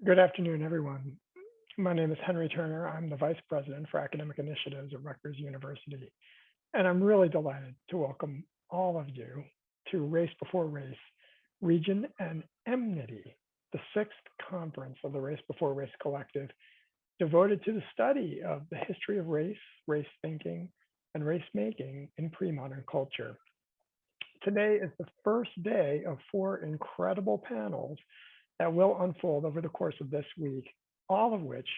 Good afternoon, everyone. My name is Henry Turner. I'm the Vice President for Academic Initiatives at Rutgers University, and I'm really delighted to welcome all of you to RaceB4Race Region and Enmity, the sixth conference of the RaceB4Race Collective, devoted to the study of the history of race, race thinking, and race making in pre-modern culture. Today is the first day of 4 incredible panels that will unfold over the course of this week, all of which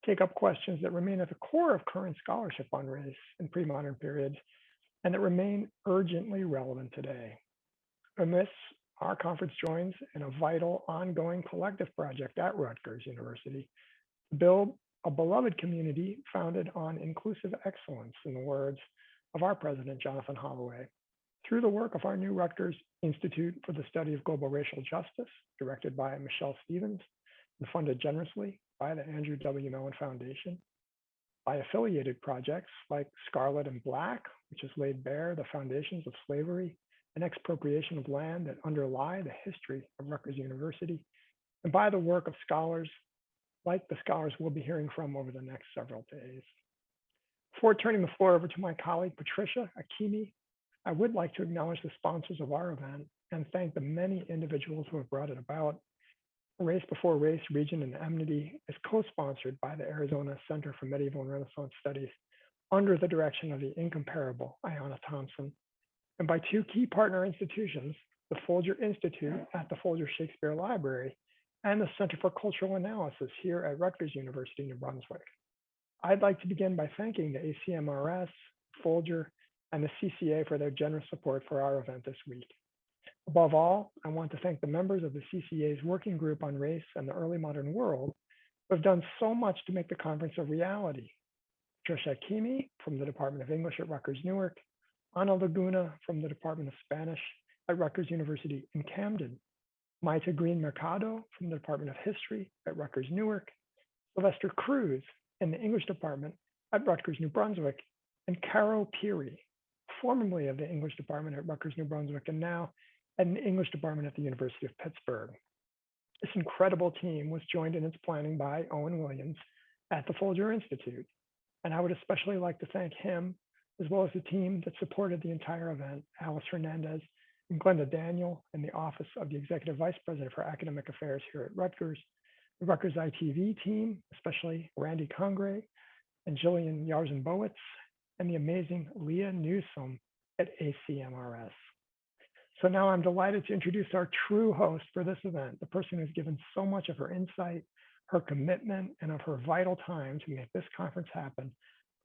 take up questions that remain at the core of current scholarship on race in pre-modern periods and that remain urgently relevant today. In this, our conference joins in a vital ongoing collective project at Rutgers University to build a beloved community founded on inclusive excellence, in the words of our president, Jonathan Holloway, through the work of our new Rutgers Institute for the Study of Global Racial Justice, directed by Michelle Stevens and funded generously by the Andrew W. Mellon Foundation, by affiliated projects like Scarlet and Black, which has laid bare the foundations of slavery and expropriation of land that underlie the history of Rutgers University, and by the work of scholars like the scholars we'll be hearing from over the next several days. Before turning the floor over to my colleague, Patricia Akimi, I would like to acknowledge the sponsors of our event and thank the many individuals who have brought it about. RaceB4Race Region and Enmity is co-sponsored by the Arizona Center for Medieval and Renaissance Studies under the direction of the incomparable Ayanna Thompson, and by 2 key partner institutions, the Folger Institute at the Folger Shakespeare Library and the Center for Cultural Analysis here at Rutgers University, New Brunswick. I'd like to begin by thanking the ACMRS, Folger, and the CCA for their generous support for our event this week. Above all, I want to thank the members of the CCA's Working Group on Race and the Early Modern World who have done so much to make the conference a reality. Patricia Akhimie from the Department of English at Rutgers Newark, Ana Laguna from the Department of Spanish at Rutgers University in Camden, Maita Green Mercado from the Department of History at Rutgers Newark, Sylvester Cruz in the English Department at Rutgers New Brunswick, and Caro Peary, formerly of the English Department at Rutgers New Brunswick and now at an English Department at the University of Pittsburgh. This incredible team was joined in its planning by Owen Williams at the Folger Institute. And I would especially like to thank him, as well as the team that supported the entire event, Alice Hernandez and Glenda Daniel in the Office of the Executive Vice President for Academic Affairs here at Rutgers, the Rutgers ITV team, especially Randy Congray and Jillian Yarzen-Bowitz, and the amazing Leah Newsom at ACMRS. So now I'm delighted to introduce our true host for this event, the person who's given so much of her insight, her commitment, and of her vital time to make this conference happen,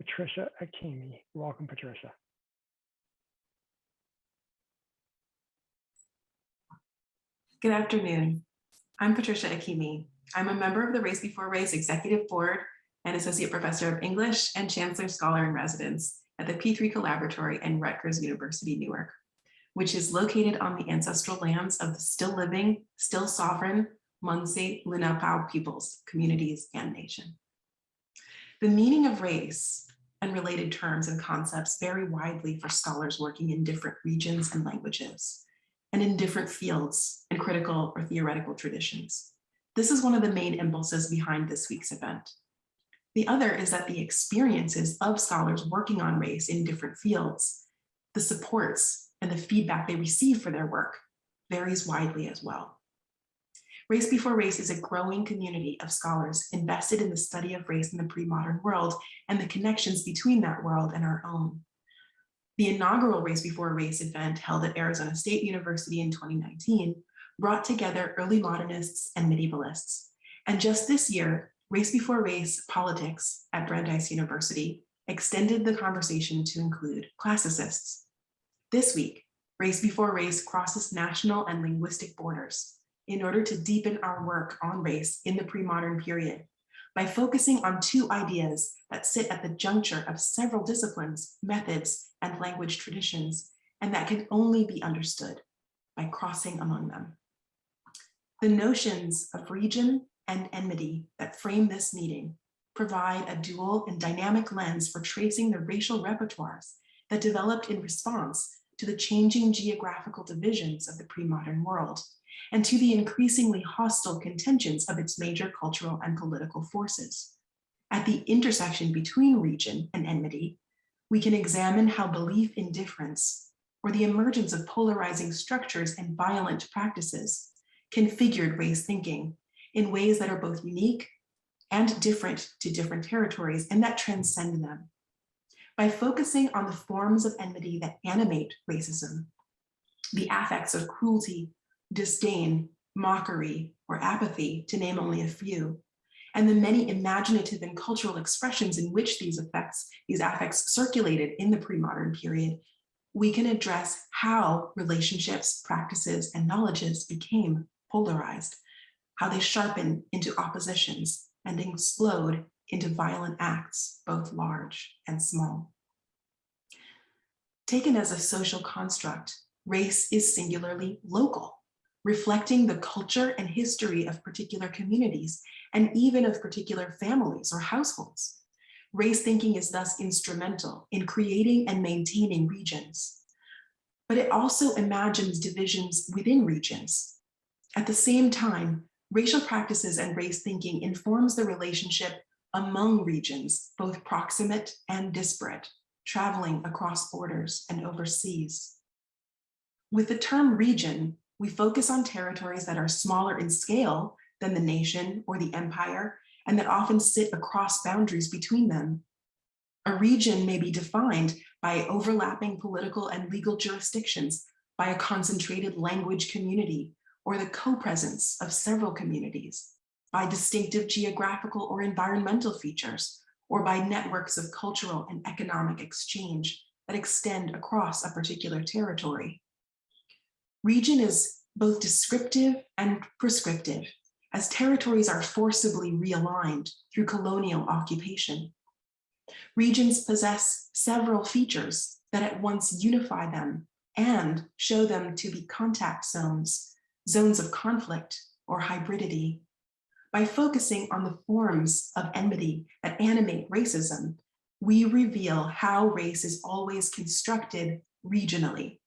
Patricia Akhimie. Welcome, Patricia. Good afternoon. I'm Patricia Akimi. I'm a member of the RaceB4Race Executive Board and Associate Professor of English and Chancellor Scholar in Residence at the P3 Collaboratory in Rutgers University, Newark, which is located on the ancestral lands of the still living, still sovereign Munsee Lenape peoples, communities, and nation. The meaning of race and related terms and concepts vary widely for scholars working in different regions and languages, and in different fields and critical or theoretical traditions. This is one of the main impulses behind this week's event. The other is that the experiences of scholars working on race in different fields, the supports and the feedback they receive for their work varies widely as well. RaceB4Race is a growing community of scholars invested in the study of race in the pre-modern world and the connections between that world and our own. The inaugural RaceB4Race event held at Arizona State University in 2019 brought together early modernists and medievalists. And just this year, RaceB4Race Politics at Brandeis University extended the conversation to include classicists. This week, RaceB4Race crosses national and linguistic borders in order to deepen our work on race in the pre-modern period by focusing on 2 ideas that sit at the juncture of several disciplines, methods, and language traditions, and that can only be understood by crossing among them. The notions of region and enmity that frame this meeting provide a dual and dynamic lens for tracing the racial repertoires that developed in response to the changing geographical divisions of the pre-modern world and to the increasingly hostile contentions of its major cultural and political forces. At the intersection between region and enmity, we can examine how belief in difference, or the emergence of polarizing structures and violent practices, configured race thinking in ways that are both unique and different to different territories and that transcend them. By focusing on the forms of enmity that animate racism, the affects of cruelty, disdain, mockery, or apathy, to name only a few, and the many imaginative and cultural expressions in which these affects circulated in the pre-modern period, we can address how relationships, practices, and knowledges became polarized, how they sharpen into oppositions and explode into violent acts, both large and small. Taken as a social construct, race is singularly local, reflecting the culture and history of particular communities and even of particular families or households. Race thinking is thus instrumental in creating and maintaining regions, but it also imagines divisions within regions. At the same time, racial practices and race thinking informs the relationship among regions, both proximate and disparate, traveling across borders and overseas. With the term region, we focus on territories that are smaller in scale than the nation or the empire, and that often sit across boundaries between them. A region may be defined by overlapping political and legal jurisdictions, by a concentrated language community, or the co-presence of several communities, by distinctive geographical or environmental features, or by networks of cultural and economic exchange that extend across a particular territory. Region is both descriptive and prescriptive, as territories are forcibly realigned through colonial occupation. Regions possess several features that at once unify them and show them to be contact zones, zones of conflict or hybridity. By focusing on the forms of enmity that animate racism, we reveal how race is always constructed regionally,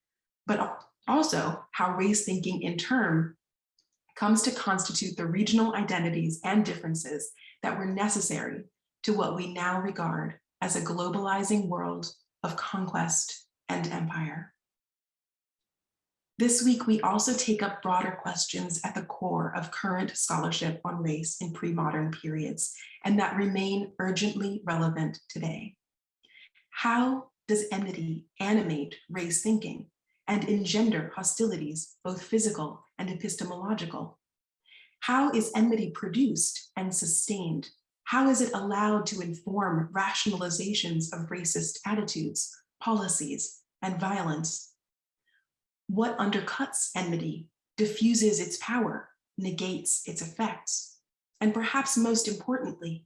but also how race thinking in turn comes to constitute the regional identities and differences that were necessary to what we now regard as a globalizing world of conquest and empire. This week, we also take up broader questions at the core of current scholarship on race in pre-modern periods, and that remain urgently relevant today. How does enmity animate race thinking and engender hostilities, both physical and epistemological? How is enmity produced and sustained? How is it allowed to inform rationalizations of racist attitudes, policies, and violence? What undercuts enmity, diffuses its power, negates its effects? And perhaps most importantly,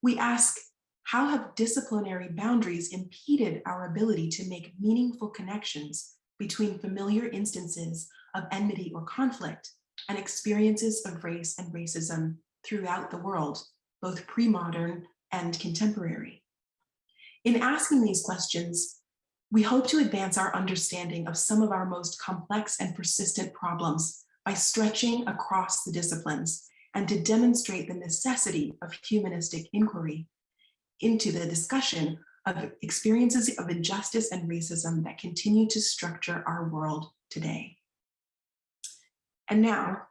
we ask, how have disciplinary boundaries impeded our ability to make meaningful connections between familiar instances of enmity or conflict and experiences of race and racism throughout the world, both pre-modern and contemporary? In asking these questions, we hope to advance our understanding of some of our most complex and persistent problems by stretching across the disciplines and to demonstrate the necessity of humanistic inquiry into the discussion of experiences of injustice and racism that continue to structure our world today. And now,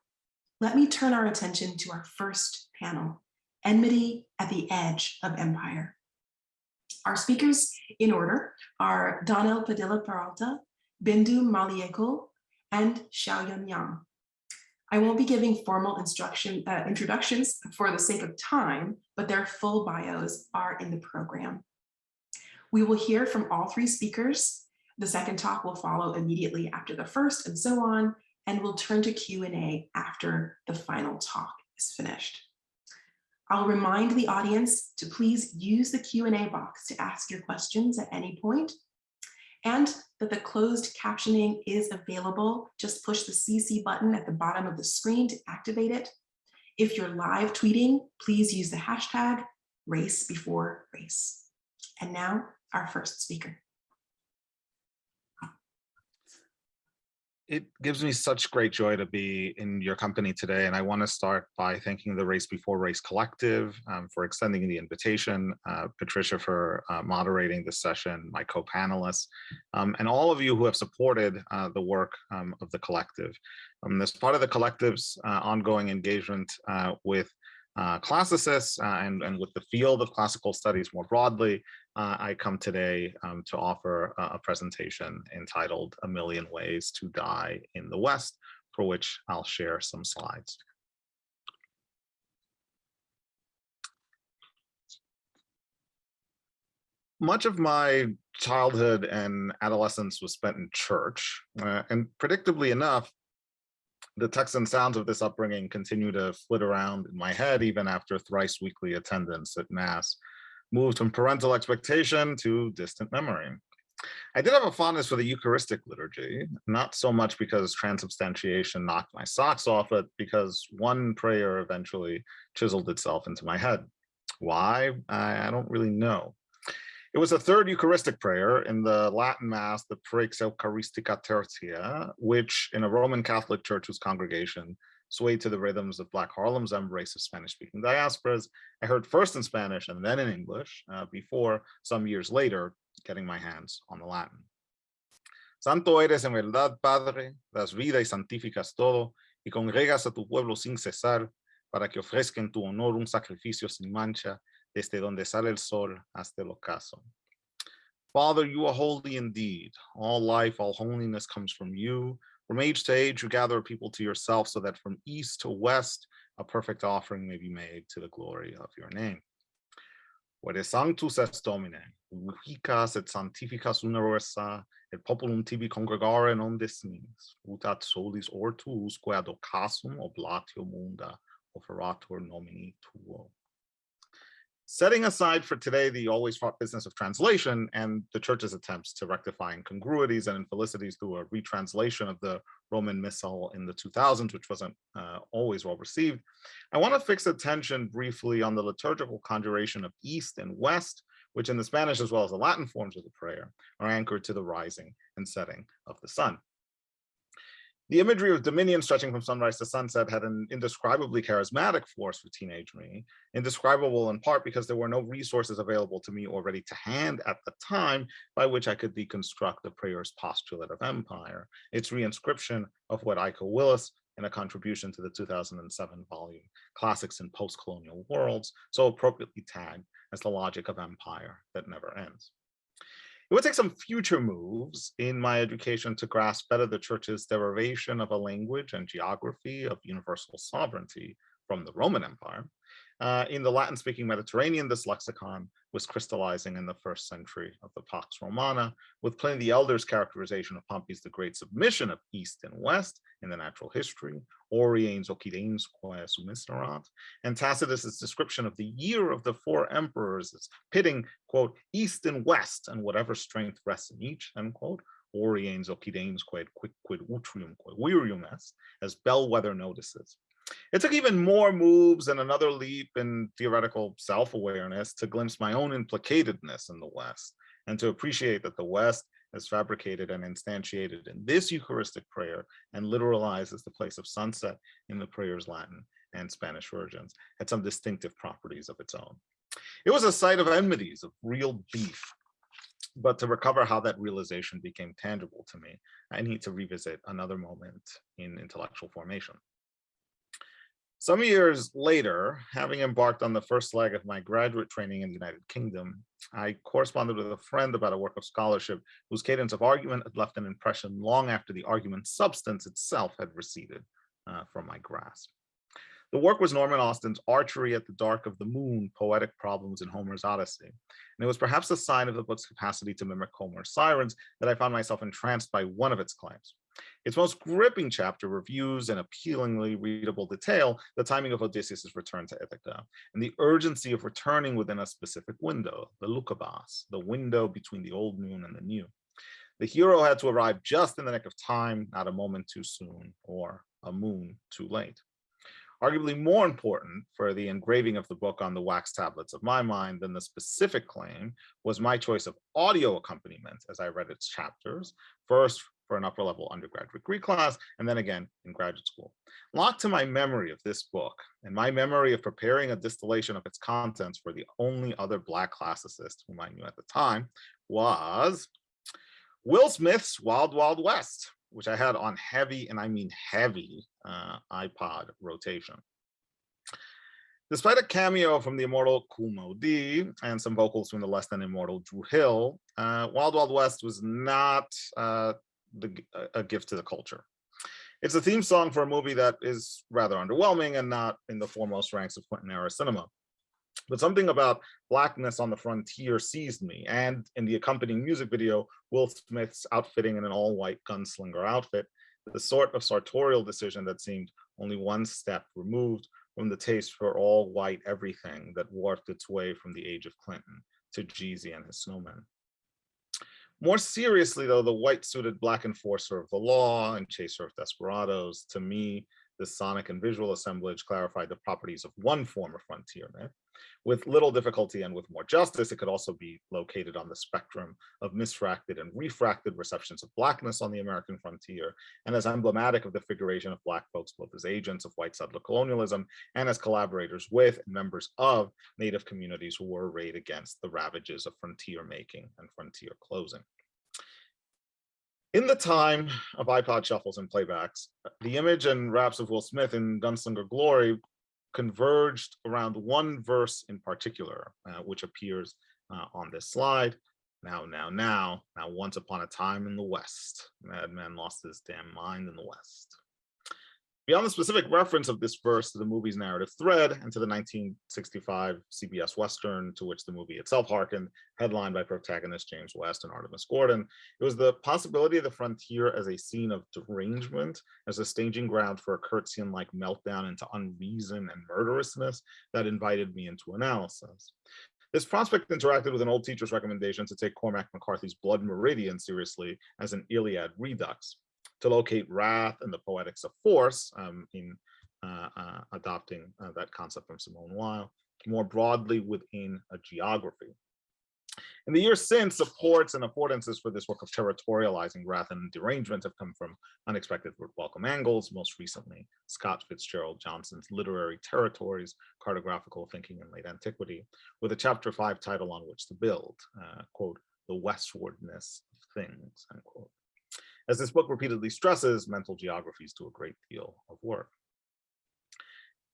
let me turn our attention to our first panel, Enmity at the Edge of Empire. Our speakers in order are Dan-el Padilla Peralta, Bindu Malieckal, and Shao-yun Yang. I won't be giving formal introductions for the sake of time, but their full bios are in the program. We will hear from all three speakers. The second talk will follow immediately after the first, and so on, and we'll turn to Q&A after the final talk is finished. I'll remind the audience to please use the Q&A box to ask your questions at any point, and that the closed captioning is available. Just push the CC button at the bottom of the screen to activate it. If you're live tweeting, please use the hashtag RaceB4Race. And now, our first speaker. It gives me such great joy to be in your company today, and I want to start by thanking the Race4Race Collective for extending the invitation, Patricia for moderating this session, my co-panelists, and all of you who have supported the work of the collective. As part of the collective's ongoing engagement with classicists and with the field of classical studies more broadly, I come today to offer a presentation entitled "A Million Ways to Die in the West," for which I'll share some slides. Much of my childhood and adolescence was spent in church, and predictably enough, the texts and sounds of this upbringing continue to flit around in my head even after thrice weekly attendance at Mass moved from parental expectation to distant memory. I did have a fondness for the Eucharistic liturgy, not so much because transubstantiation knocked my socks off, but because one prayer eventually chiseled itself into my head. Why? I don't really know. It was the third Eucharistic prayer in the Latin Mass, the Prex Eucharistica Tertia, which in a Roman Catholic church whose congregation swayed to the rhythms of Black Harlem's embrace of Spanish-speaking diasporas, I heard first in Spanish and then in English before, some years later, getting my hands on the Latin. Santo eres en verdad, Padre, das vida y santificas todo, y congregas a tu pueblo sin cesar, para que ofrezca en tu honor un sacrificio sin mancha, desde donde sale el sol hasta el ocaso. Father, you are holy indeed. All life, all holiness comes from you. From age to age, you gather people to yourself so that from east to west, a perfect offering may be made to the glory of your name. Vede sanctus est Domine, vicas et sanctificas universa, et populum tibi congregare non dismis, utat solis ortus, quae ad occasum oblatio munda offeratur nomini tuo. Setting aside for today the always fraught business of translation and the church's attempts to rectify incongruities and infelicities through a retranslation of the Roman Missal in the 2000s, which wasn't always well received, I want to fix attention briefly on the liturgical conjuration of East and West, which in the Spanish as well as the Latin forms of the prayer are anchored to the rising and setting of the sun. The imagery of dominion stretching from sunrise to sunset had an indescribably charismatic force for teenage me, indescribable in part because there were no resources available to me or ready to hand at the time by which I could deconstruct the prayer's postulate of empire, its reinscription of what Iko Willis, in a contribution to the 2007 volume, Classics in Post-Colonial Worlds, so appropriately tagged as the logic of empire that never ends. It would take some future moves in my education to grasp better the church's derivation of a language and geography of universal sovereignty from the Roman Empire. In the Latin-speaking Mediterranean, this lexicon was crystallizing in the first century of the Pax Romana, with Pliny the Elder's characterization of Pompey's the great submission of East and West in the natural history, Oriens occidens quae sumisserat, and Tacitus's description of the year of the four emperors as pitting, quote, East and West, and whatever strength rests in each, end quote, Oriens occidens quid utrium quid virium est, as bellwether notices. It took even more moves and another leap in theoretical self-awareness to glimpse my own implicatedness in the West and to appreciate that the West has fabricated and instantiated in this Eucharistic prayer and literalizes the place of sunset in the prayer's Latin and Spanish versions had some distinctive properties of its own. It was a site of enmities, of real beef. But to recover how that realization became tangible to me, I need to revisit another moment in intellectual formation. Some years later, having embarked on the first leg of my graduate training in the United Kingdom, I corresponded with a friend about a work of scholarship whose cadence of argument had left an impression long after the argument's substance itself had receded from my grasp. The work was Norman Austin's Archery at the Dark of the Moon, Poetic Problems in Homer's Odyssey. And it was perhaps a sign of the book's capacity to mimic Homer's sirens that I found myself entranced by one of its claims. Its most gripping chapter reviews in appealingly readable detail the timing of Odysseus' return to Ithaca and the urgency of returning within a specific window, the lukabas, the window between the old moon and the new. The hero had to arrive just in the nick of time, not a moment too soon or a moon too late. Arguably more important for the engraving of the book on the wax tablets of my mind than the specific claim was my choice of audio accompaniment as I read its chapters, first for an upper level undergraduate degree class, and then again in graduate school. Locked to my memory of this book and my memory of preparing a distillation of its contents for the only other Black classicist whom I knew at the time was Will Smith's Wild Wild West, which I had on heavy, and I mean heavy, iPod rotation. Despite a cameo from the immortal Kool Moe Dee and some vocals from the less than immortal Drew Hill, Wild Wild West was not a gift to the culture. It's a theme song for a movie that is rather underwhelming and not in the foremost ranks of Clinton-era cinema. But something about Blackness on the frontier seized me, and in the accompanying music video, Will Smith's outfitting in an all-white gunslinger outfit, the sort of sartorial decision that seemed only one step removed from the taste for all-white everything that warped its way from the age of Clinton to Jeezy and his snowmen. More seriously, though, the white-suited Black enforcer of the law and chaser of desperados, to me, this sonic and visual assemblage clarified the properties of one form of frontier myth. With little difficulty and with more justice, it could also be located on the spectrum of misfracted and refracted receptions of Blackness on the American frontier, and as emblematic of the figuration of Black folks both as agents of white settler colonialism and as collaborators with and members of Native communities who were arrayed against the ravages of frontier making and frontier closing. In the time of iPod shuffles and playbacks, the image and raps of Will Smith in Gunslinger Glory converged around one verse in particular, which appears on this slide. Now, once upon a time in the West, Madman lost his damn mind in the West. Beyond the specific reference of this verse to the movie's narrative thread and to the 1965 CBS Western to which the movie itself harkened, headlined by protagonist James West and Artemis Gordon, it was the possibility of the frontier as a scene of derangement, as a staging ground for a Kurtzian-like meltdown into unreason and murderousness that invited me into analysis. This prospect interacted with an old teacher's recommendation to take Cormac McCarthy's Blood Meridian seriously as an Iliad redux, to locate wrath and the poetics of force in adopting that concept from Simone Weil, more broadly within a geography. In the years since, supports and affordances for this work of territorializing wrath and derangement have come from unexpected welcome angles, most recently Scott Fitzgerald Johnson's Literary Territories, Cartographical Thinking in Late Antiquity, with a chapter 5 title on which to build, quote, the westwardness of things, unquote. As this book repeatedly stresses, mental geographies do a great deal of work.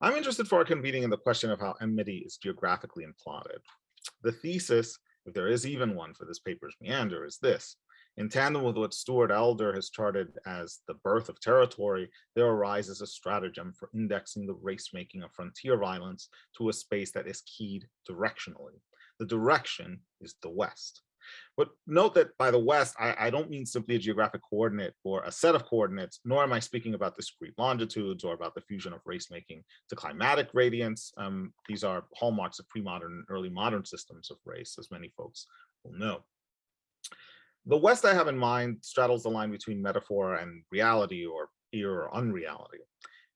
I'm interested for our convening in the question of how enmity is geographically imploded. The thesis, if there is even one for this paper's meander, is this. In tandem with what Stuart Elder has charted as the birth of territory, there arises a stratagem for indexing the race-making of frontier violence to a space that is keyed directionally. The direction is the West. But note that by the West, I don't mean simply a geographic coordinate or a set of coordinates, nor am I speaking about discrete longitudes or about the fusion of race making to climatic gradients. These are hallmarks of pre-modern and early modern systems of race, as many folks will know. The West I have in mind straddles the line between metaphor and reality or ear or unreality.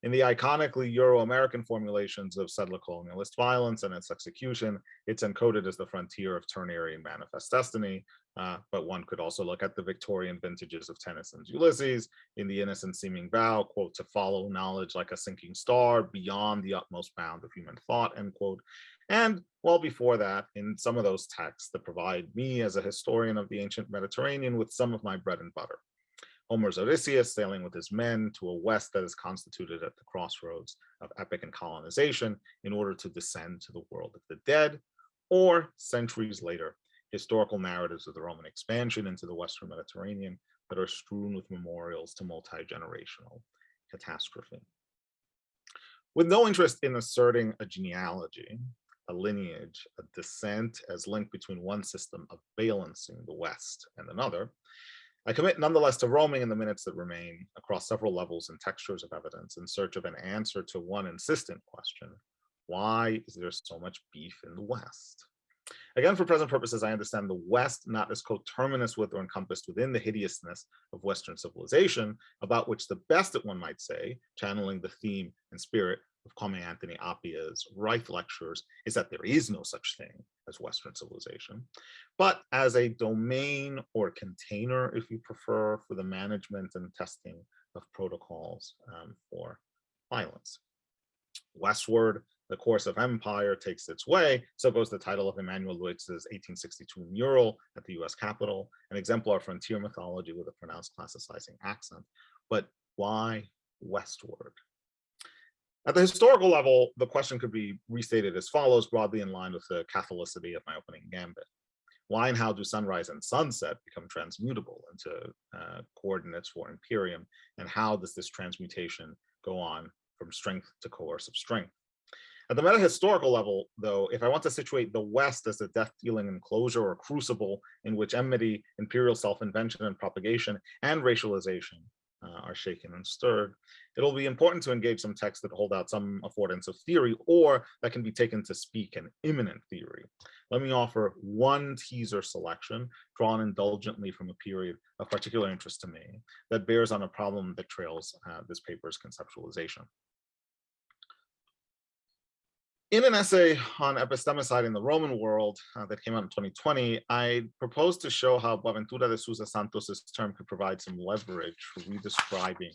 In the iconically Euro-American formulations of settler colonialist violence and its execution, it's encoded as the frontier of ternary manifest destiny, but one could also look at the Victorian vintages of Tennyson's Ulysses in the innocent seeming vow, quote, to follow knowledge like a sinking star beyond the utmost bound of human thought, end quote. And well before that, in some of those texts that provide me as a historian of the ancient Mediterranean with some of my bread and butter. Homer's Odysseus sailing with his men to a West that is constituted at the crossroads of epic and colonization in order to descend to the world of the dead, or centuries later, historical narratives of the Roman expansion into the Western Mediterranean that are strewn with memorials to multi-generational catastrophe. With no interest in asserting a genealogy, a lineage, a descent as linked between one system of balancing the West and another, I commit nonetheless to roaming in the minutes that remain across several levels and textures of evidence in search of an answer to one insistent question: why is there so much beef in the West? Again, for present purposes, I understand the West not as coterminous with or encompassed within the hideousness of Western civilization, about which the best that one might say, channeling the theme and spirit of Kwame Anthony Appiah's Reich lectures is that there is no such thing as Western civilization, but as a domain or container, if you prefer, for the management and testing of protocols for violence. Westward, the course of empire takes its way, so goes the title of Emanuel Lewitz's 1862 mural at the US Capitol, an exemplar frontier mythology with a pronounced classicizing accent. But why westward? At the historical level, the question could be restated as follows, broadly in line with the Catholicity of my opening gambit. Why and how do sunrise and sunset become transmutable into coordinates for imperium? And how does this transmutation go on from strength to coercive strength? At the meta-historical level, though, if I want to situate the West as a death-dealing enclosure or crucible in which enmity, imperial self-invention and propagation, and racialization are shaken and stirred, it'll be important to engage some texts that hold out some affordance of theory or that can be taken to speak an imminent theory. Let me offer one teaser selection drawn indulgently from a period of particular interest to me that bears on a problem that trails this paper's conceptualization. In an essay on Epistemocyte in the Roman world that came out in 2020, I proposed to show how Boaventura de Sousa Santos's term could provide some leverage for redescribing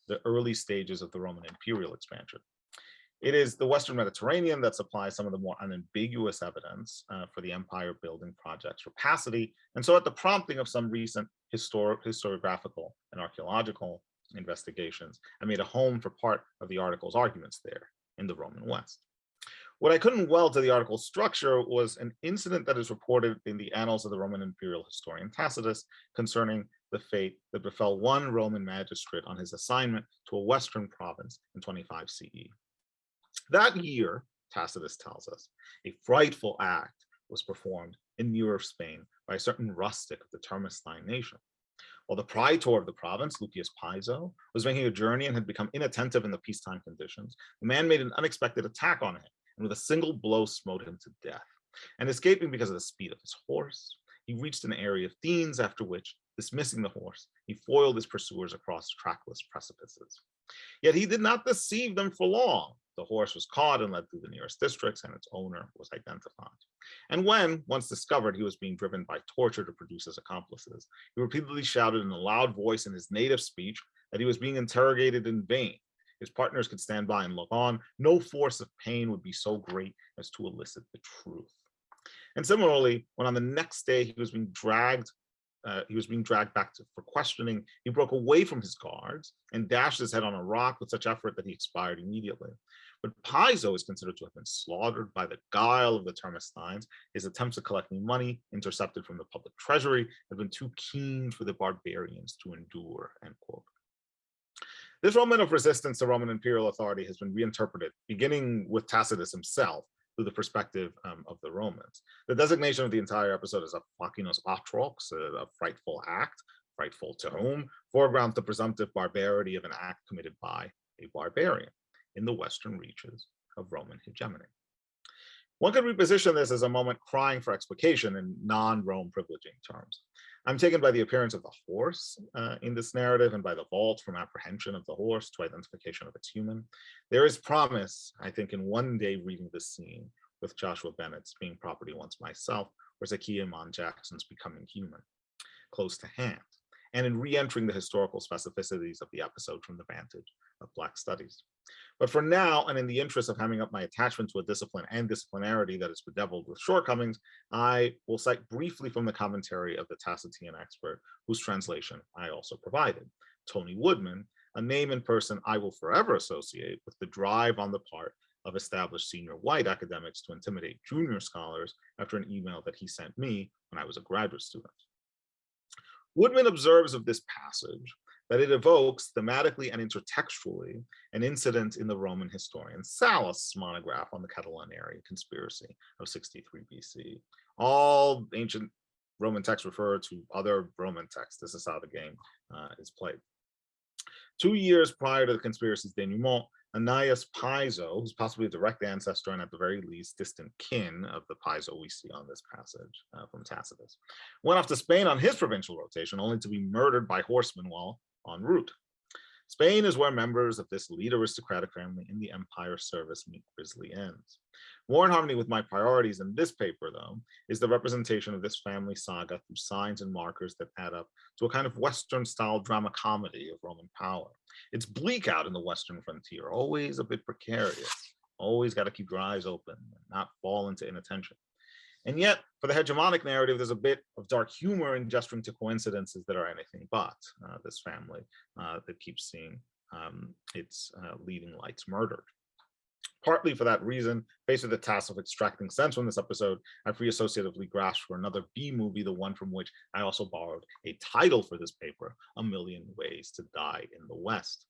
the early stages of the Roman imperial expansion. It is the Western Mediterranean that supplies some of the more unambiguous evidence for the empire building project's rapacity. And so at the prompting of some recent historiographical and archaeological investigations, I made a home for part of the article's arguments there in the Roman West. What I couldn't weld to the article's structure was an incident that is reported in the annals of the Roman imperial historian Tacitus concerning the fate that befell one Roman magistrate on his assignment to a Western province in 25 CE. That year, Tacitus tells us, a frightful act was performed in Muir of Spain by a certain rustic of the Termestine nation. While the praetor of the province, Lucius Piso, was making a journey and had become inattentive in the peacetime conditions, the man made an unexpected attack on him, and with a single blow smote him to death. And escaping because of the speed of his horse, he reached an area of Thebes, after which, dismissing the horse, he foiled his pursuers across trackless precipices. Yet he did not deceive them for long. The horse was caught and led through the nearest districts, and its owner was identified. And when, once discovered, he was being driven by torture to produce his accomplices, he repeatedly shouted in a loud voice in his native speech that he was being interrogated in vain. His partners could stand by and look on. No force of pain would be so great as to elicit the truth. And similarly, when on the next day he was being dragged back for questioning, he broke away from his guards and dashed his head on a rock with such effort that he expired immediately. But Piso is considered to have been slaughtered by the guile of the Termestines. His attempts at collecting money intercepted from the public treasury had been too keen for the barbarians to endure, end quote. This moment of resistance to Roman imperial authority has been reinterpreted, beginning with Tacitus himself, through the perspective of the Romans. The designation of the entire episode is a facinos atrox, a frightful act, frightful to whom, foregrounds the presumptive barbarity of an act committed by a barbarian in the western reaches of Roman hegemony. One could reposition this as a moment crying for explication in non-Rome privileging terms. I'm taken by the appearance of the horse in this narrative and by the vault from apprehension of the horse to identification of its human. There is promise, I think, in one day reading this scene with Joshua Bennett's Being Property Once Myself, or Zakiya Mon Jackson's Becoming Human, close to hand, and in re-entering the historical specificities of the episode from the vantage of Black studies. But for now, and in the interest of hamming up my attachment to a discipline and disciplinarity that is bedeviled with shortcomings, I will cite briefly from the commentary of the Tacitian expert, whose translation I also provided, Tony Woodman, a name and person I will forever associate with the drive on the part of established senior white academics to intimidate junior scholars after an email that he sent me when I was a graduate student. Woodman observes of this passage that it evokes thematically and intertextually an incident in the Roman historian Sallust's monograph on the Catilinarian conspiracy of 63 BC. All ancient Roman texts refer to other Roman texts. This is how the game is played. 2 years prior to the conspiracy's denouement, Annaeus Piso, who's possibly a direct ancestor and at the very least distant kin of the Piso we see on this passage from Tacitus, went off to Spain on his provincial rotation only to be murdered by horsemen while en route. Spain is where members of this elite aristocratic family in the empire service meet grisly ends. More in harmony with my priorities in this paper, though, is the representation of this family saga through signs and markers that add up to a kind of Western-style drama comedy of Roman power. It's bleak out in the Western frontier, always a bit precarious, always got to keep your eyes open and not fall into inattention. And yet, for the hegemonic narrative, there's a bit of dark humor in gesturing to coincidences that are anything but this family that keeps seeing its leading lights murdered. Partly for that reason, faced with the task of extracting sense from this episode, I pre-associatively grasped for another B movie, the one from which I also borrowed a title for this paper, A Million Ways to Die in the West.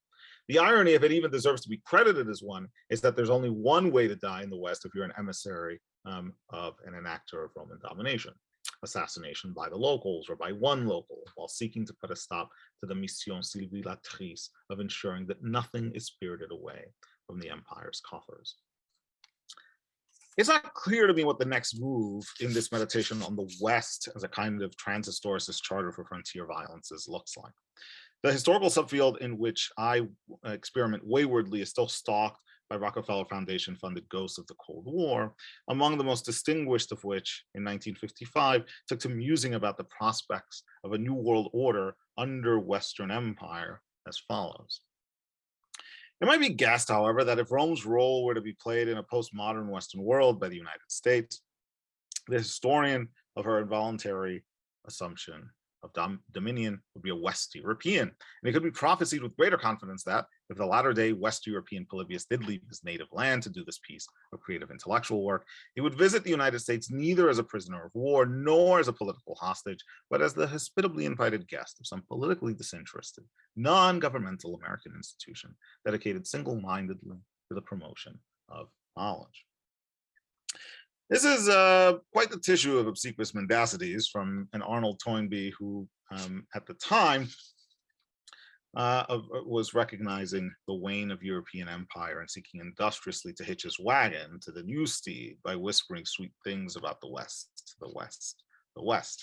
The irony, if it even deserves to be credited as one, is that there's only one way to die in the West if you're an emissary of and an actor of Roman domination: assassination by the locals or by one local, while seeking to put a stop to the mission civilatrice of ensuring that nothing is spirited away from the empire's coffers. It's not clear to me what the next move in this meditation on the West as a kind of transhistoricist charter for frontier violences looks like. The historical subfield in which I experiment waywardly is still stalked by Rockefeller Foundation funded ghosts of the Cold War, among the most distinguished of which, in 1955, took to musing about the prospects of a new world order under Western Empire as follows. It might be guessed, however, that if Rome's role were to be played in a postmodern Western world by the United States, the historian of her involuntary assumption of dominion would be a West European. And it could be prophesied with greater confidence that if the latter-day West European Polybius did leave his native land to do this piece of creative intellectual work, he would visit the United States neither as a prisoner of war nor as a political hostage, but as the hospitably invited guest of some politically disinterested, non-governmental American institution dedicated single-mindedly to the promotion of knowledge. This is quite the tissue of obsequious mendacities from an Arnold Toynbee who, at the time, was recognizing the wane of European empire and seeking industriously to hitch his wagon to the new steed by whispering sweet things about the West, the West, the West.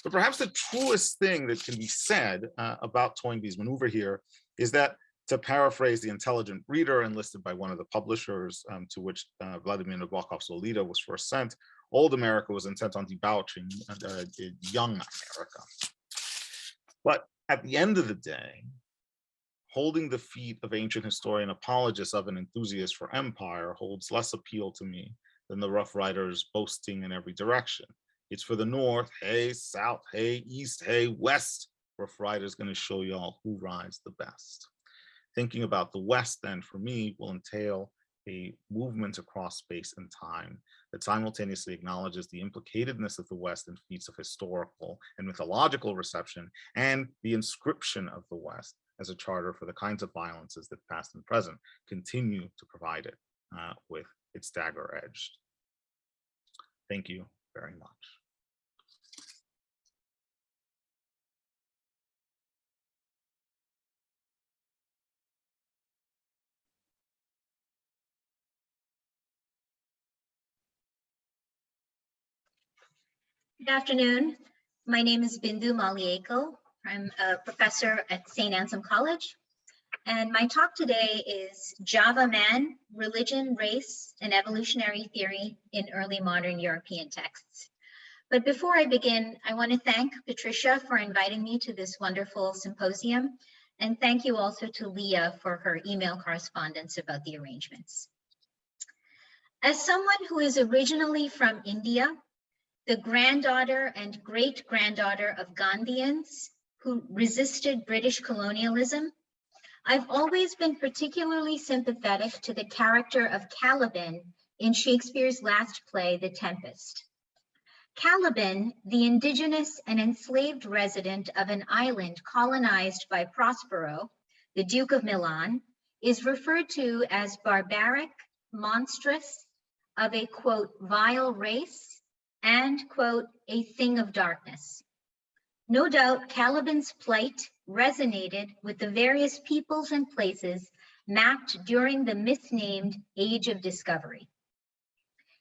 But perhaps the truest thing that can be said about Toynbee's maneuver here is that, to paraphrase the intelligent reader enlisted by one of the publishers to which Vladimir Nabokov's Lolita was first sent, old America was intent on debauching young America. But at the end of the day, holding the feet of ancient historian apologists of an enthusiast for empire holds less appeal to me than the Rough Riders boasting in every direction. It's for the North, hey, South, hey, East, hey, West. Rough Riders gonna show y'all who rides the best. Thinking about the West, then, for me, will entail a movement across space and time that simultaneously acknowledges the implicatedness of the West in feats of historical and mythological reception and the inscription of the West as a charter for the kinds of violences that past and present continue to provide it with its dagger edged. Thank you very much. Good afternoon. My name is Bindu Malieckal. I'm a professor at St. Anselm College. And my talk today is Java Man, Religion, Race, and Evolutionary Theory in Early Modern European Texts. But before I begin, I want to thank Patricia for inviting me to this wonderful symposium. And thank you also to Leah for her email correspondence about the arrangements. As someone who is originally from India, the granddaughter and great-granddaughter of Gandhians who resisted British colonialism, I've always been particularly sympathetic to the character of Caliban in Shakespeare's last play, The Tempest. Caliban, the indigenous and enslaved resident of an island colonized by Prospero, the Duke of Milan, is referred to as barbaric, monstrous, of a, quote, vile race, and, quote, a thing of darkness. No doubt Caliban's plight resonated with the various peoples and places mapped during the misnamed Age of Discovery.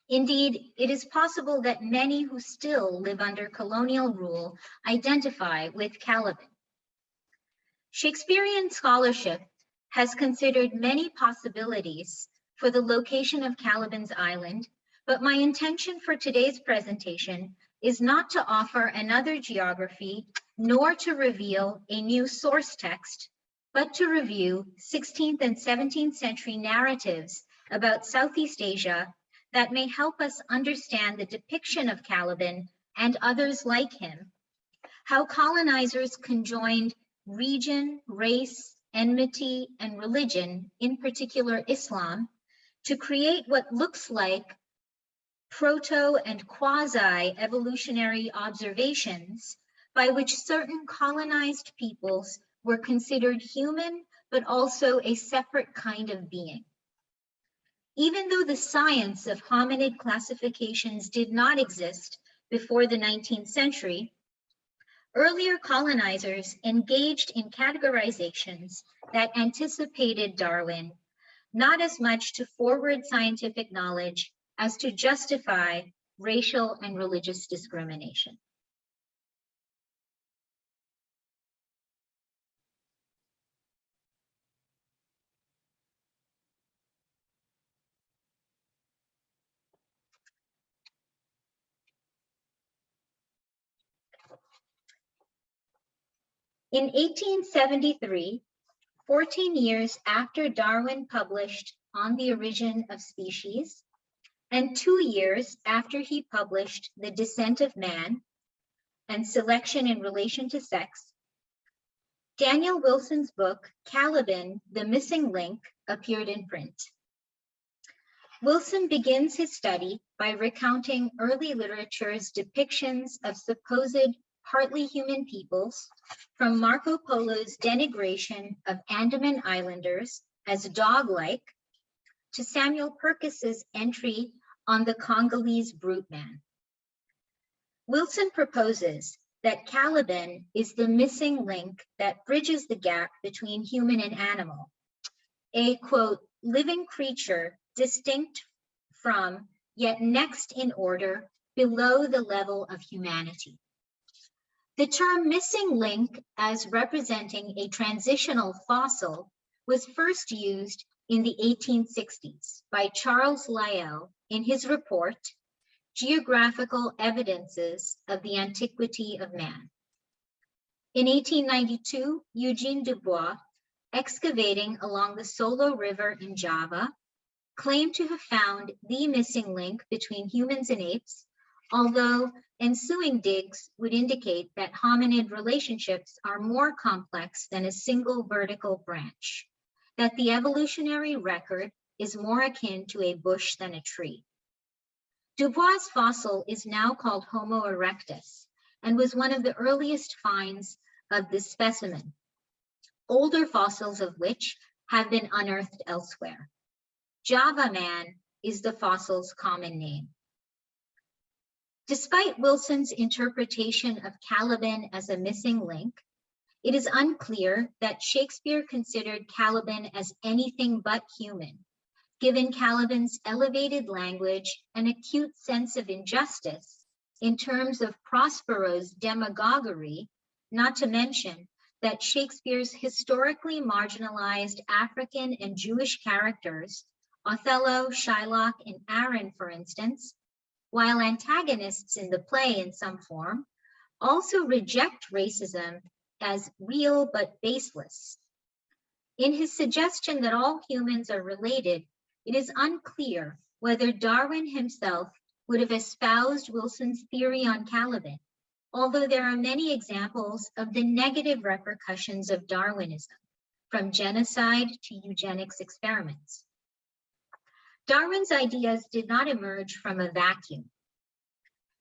Indeed, it is possible that many who still live under colonial rule identify with Caliban. Shakespearean scholarship has considered many possibilities for the location of Caliban's island, but my intention for today's presentation is not to offer another geography, nor to reveal a new source text, but to review 16th and 17th century narratives about Southeast Asia that may help us understand the depiction of Caliban and others like him, how colonizers conjoined region, race, enmity, and religion, in particular Islam, to create what looks like proto and quasi-evolutionary observations by which certain colonized peoples were considered human, but also a separate kind of being. Even though the science of hominid classifications did not exist before the 19th century, earlier colonizers engaged in categorizations that anticipated Darwin, not as much to forward scientific knowledge as to justify racial and religious discrimination. In 1873, 14 years after Darwin published On the Origin of Species, and 2 years after he published The Descent of Man and Selection in Relation to Sex, Daniel Wilson's book, Caliban, The Missing Link, appeared in print. Wilson begins his study by recounting early literature's depictions of supposed partly human peoples, from Marco Polo's denigration of Andaman Islanders as dog-like to Samuel Purkis's entry on the Congolese brute man. Wilson proposes that Caliban is the missing link that bridges the gap between human and animal, a, quote, living creature distinct from, yet next in order, below the level of humanity. The term missing link as representing a transitional fossil was first used in the 1860s by Charles Lyell in his report, Geographical Evidences of the Antiquity of Man. In 1892, Eugene Dubois, excavating along the Solo River in Java, claimed to have found the missing link between humans and apes, although ensuing digs would indicate that hominid relationships are more complex than a single vertical branch, that the evolutionary record is more akin to a bush than a tree. Dubois' fossil is now called Homo erectus and was one of the earliest finds of this specimen, older fossils of which have been unearthed elsewhere. Java man is the fossil's common name. Despite Wilson's interpretation of Caliban as a missing link, it is unclear that Shakespeare considered Caliban as anything but human, given Caliban's elevated language and acute sense of injustice in terms of Prospero's demagoguery, not to mention that Shakespeare's historically marginalized African and Jewish characters, Othello, Shylock, and Aaron, for instance, while antagonists in the play in some form, also reject racism as real but baseless. In his suggestion that all humans are related, it is unclear whether Darwin himself would have espoused Wilson's theory on Caliban, although there are many examples of the negative repercussions of Darwinism, from genocide to eugenics experiments. Darwin's ideas did not emerge from a vacuum.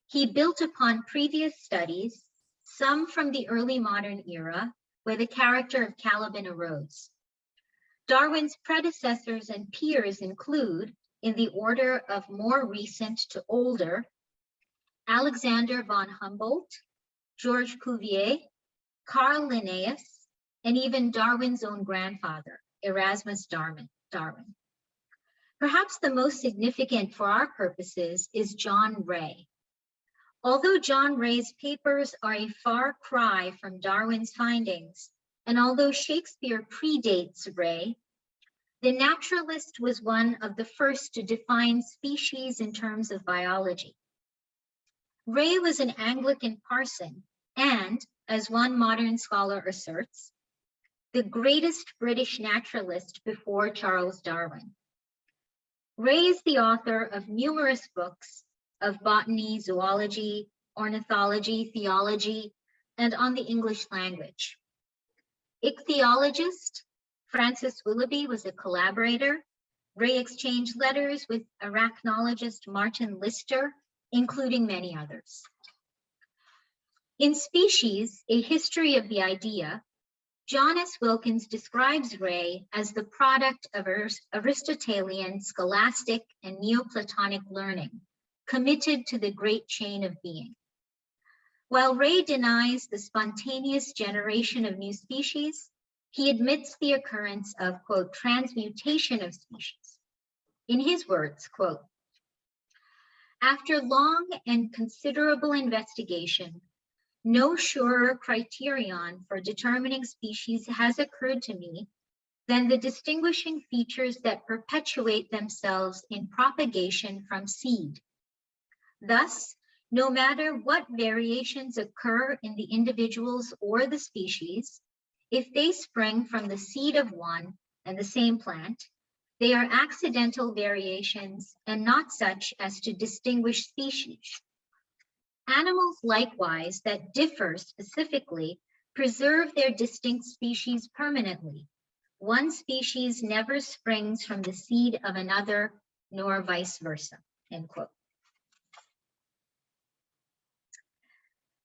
He built upon previous studies, some from the early modern era, where the character of Caliban arose. Darwin's predecessors and peers include, in the order of more recent to older, Alexander von Humboldt, Georges Cuvier, Carl Linnaeus, and even Darwin's own grandfather, Erasmus Darwin. Perhaps the most significant for our purposes is John Ray. Although John Ray's papers are a far cry from Darwin's findings, and although Shakespeare predates Ray, the naturalist was one of the first to define species in terms of biology. Ray was an Anglican parson and, as one modern scholar asserts, the greatest British naturalist before Charles Darwin. Ray is the author of numerous books of botany, zoology, ornithology, theology, and on the English language. Ichthyologist Francis Willoughby was a collaborator. Ray exchanged letters with arachnologist Martin Lister, including many others. In Species, A History of the Idea, John S. Wilkins describes Ray as the product of Aristotelian, scholastic, and Neoplatonic learning, committed to the great chain of being. While Ray denies the spontaneous generation of new species, he admits the occurrence of, quote, transmutation of species. In his words, quote, after long and considerable investigation, no surer criterion for determining species has occurred to me than the distinguishing features that perpetuate themselves in propagation from seed. Thus, no matter what variations occur in the individuals or the species, if they spring from the seed of one and the same plant, they are accidental variations and not such as to distinguish species. Animals likewise that differ specifically preserve their distinct species permanently. One species never springs from the seed of another, nor vice versa, end quote.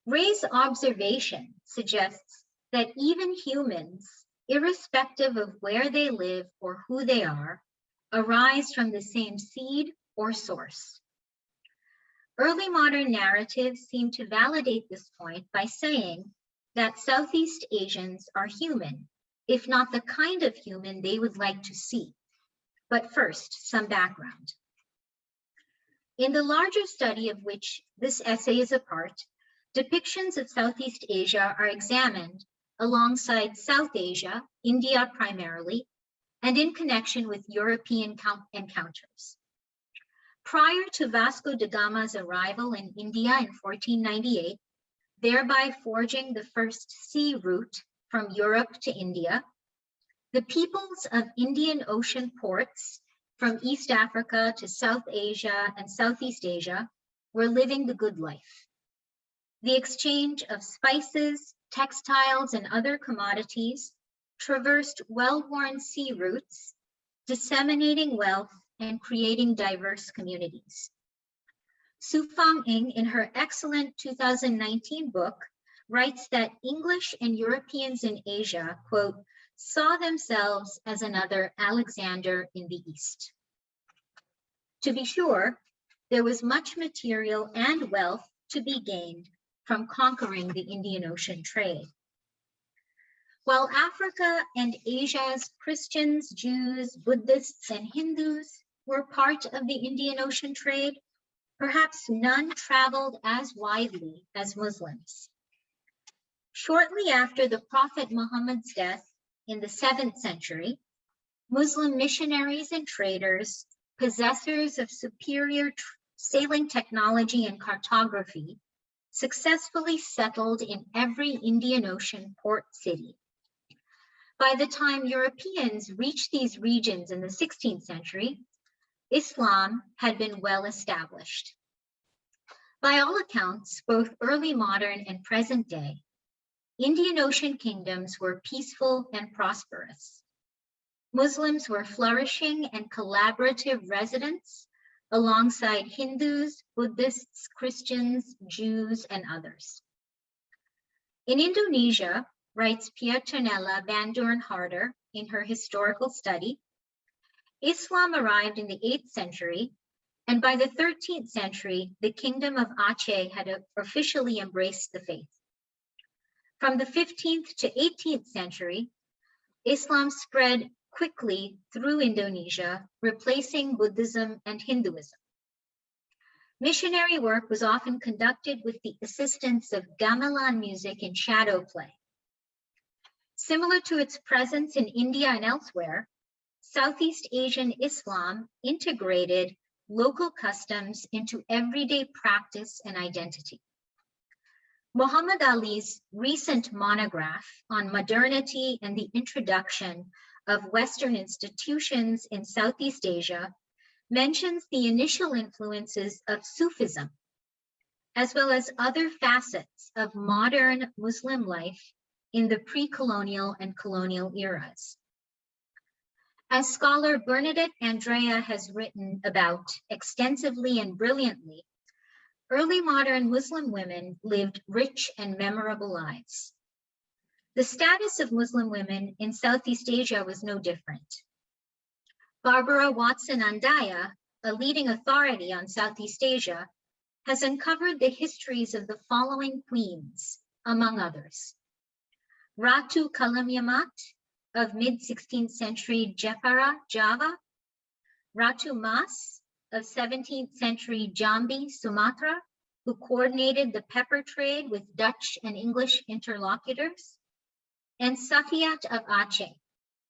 Ray's observation suggests that even humans, irrespective of where they live or who they are, arise from the same seed or source. Early modern narratives seem to validate this point by saying that Southeast Asians are human, if not the kind of human they would like to see. But first, some background. In the larger study of which this essay is a part, depictions of Southeast Asia are examined alongside South Asia, India primarily, and in connection with European encounters. Prior to Vasco da Gama's arrival in India in 1498, thereby forging the first sea route from Europe to India, the peoples of Indian Ocean ports from East Africa to South Asia and Southeast Asia were living the good life. The exchange of spices, textiles, and other commodities traversed well-worn sea routes, disseminating wealth and creating diverse communities. Su-Fang Ng, in her excellent 2019 book, writes that English and Europeans in Asia, quote, saw themselves as another Alexander in the East. To be sure, there was much material and wealth to be gained from conquering the Indian Ocean trade. While Africa and Asia's Christians, Jews, Buddhists, and Hindus were part of the Indian Ocean trade, perhaps none traveled as widely as Muslims. Shortly after the Prophet Muhammad's death in the 7th century, Muslim missionaries and traders, possessors of superior sailing technology and cartography, successfully settled in every Indian Ocean port city. By the time Europeans reached these regions in the 16th century, Islam had been well established. By all accounts, both early modern and present day, Indian Ocean kingdoms were peaceful and prosperous. Muslims were flourishing and collaborative residents alongside Hindus, Buddhists, Christians, Jews, and others. In Indonesia, writes Pieternella Van Doorn Harder in her historical study, Islam arrived in the 8th century, and by the 13th century, the kingdom of Aceh had officially embraced the faith. From the 15th to 18th century, Islam spread quickly through Indonesia, replacing Buddhism and Hinduism. Missionary work was often conducted with the assistance of gamelan music and shadow play. Similar to its presence in India and elsewhere, Southeast Asian Islam integrated local customs into everyday practice and identity. Muhammad Ali's recent monograph on modernity and the introduction of Western institutions in Southeast Asia mentions the initial influences of Sufism, as well as other facets of modern Muslim life in the pre-colonial and colonial eras. As scholar Bernadette Andrea has written about extensively and brilliantly, early modern Muslim women lived rich and memorable lives. The status of Muslim women in Southeast Asia was no different. Barbara Watson-Andaya, a leading authority on Southeast Asia, has uncovered the histories of the following queens, among others. Ratu Kalamyamat of mid-16th century Jepara, Java, Ratu Mas of 17th century Jambi, Sumatra, who coordinated the pepper trade with Dutch and English interlocutors, and Safiyat of Aceh,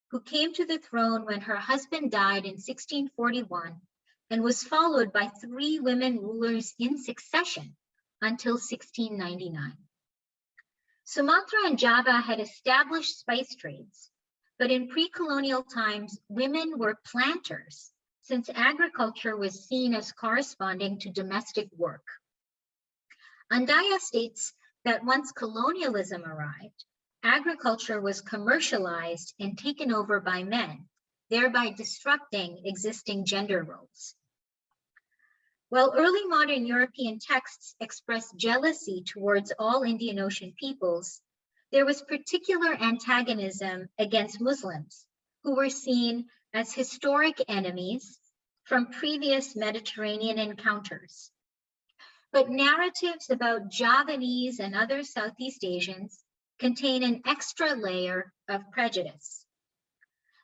who came to the throne when her husband died in 1641 and was followed by 3 women rulers in succession until 1699. Sumatra and Java had established spice trades, but in pre-colonial times, women were planters, since agriculture was seen as corresponding to domestic work. Andaya states that once colonialism arrived, agriculture was commercialized and taken over by men, thereby disrupting existing gender roles. While early modern European texts expressed jealousy towards all Indian Ocean peoples, there was particular antagonism against Muslims, who were seen as historic enemies from previous Mediterranean encounters. But narratives about Javanese and other Southeast Asians contain an extra layer of prejudice.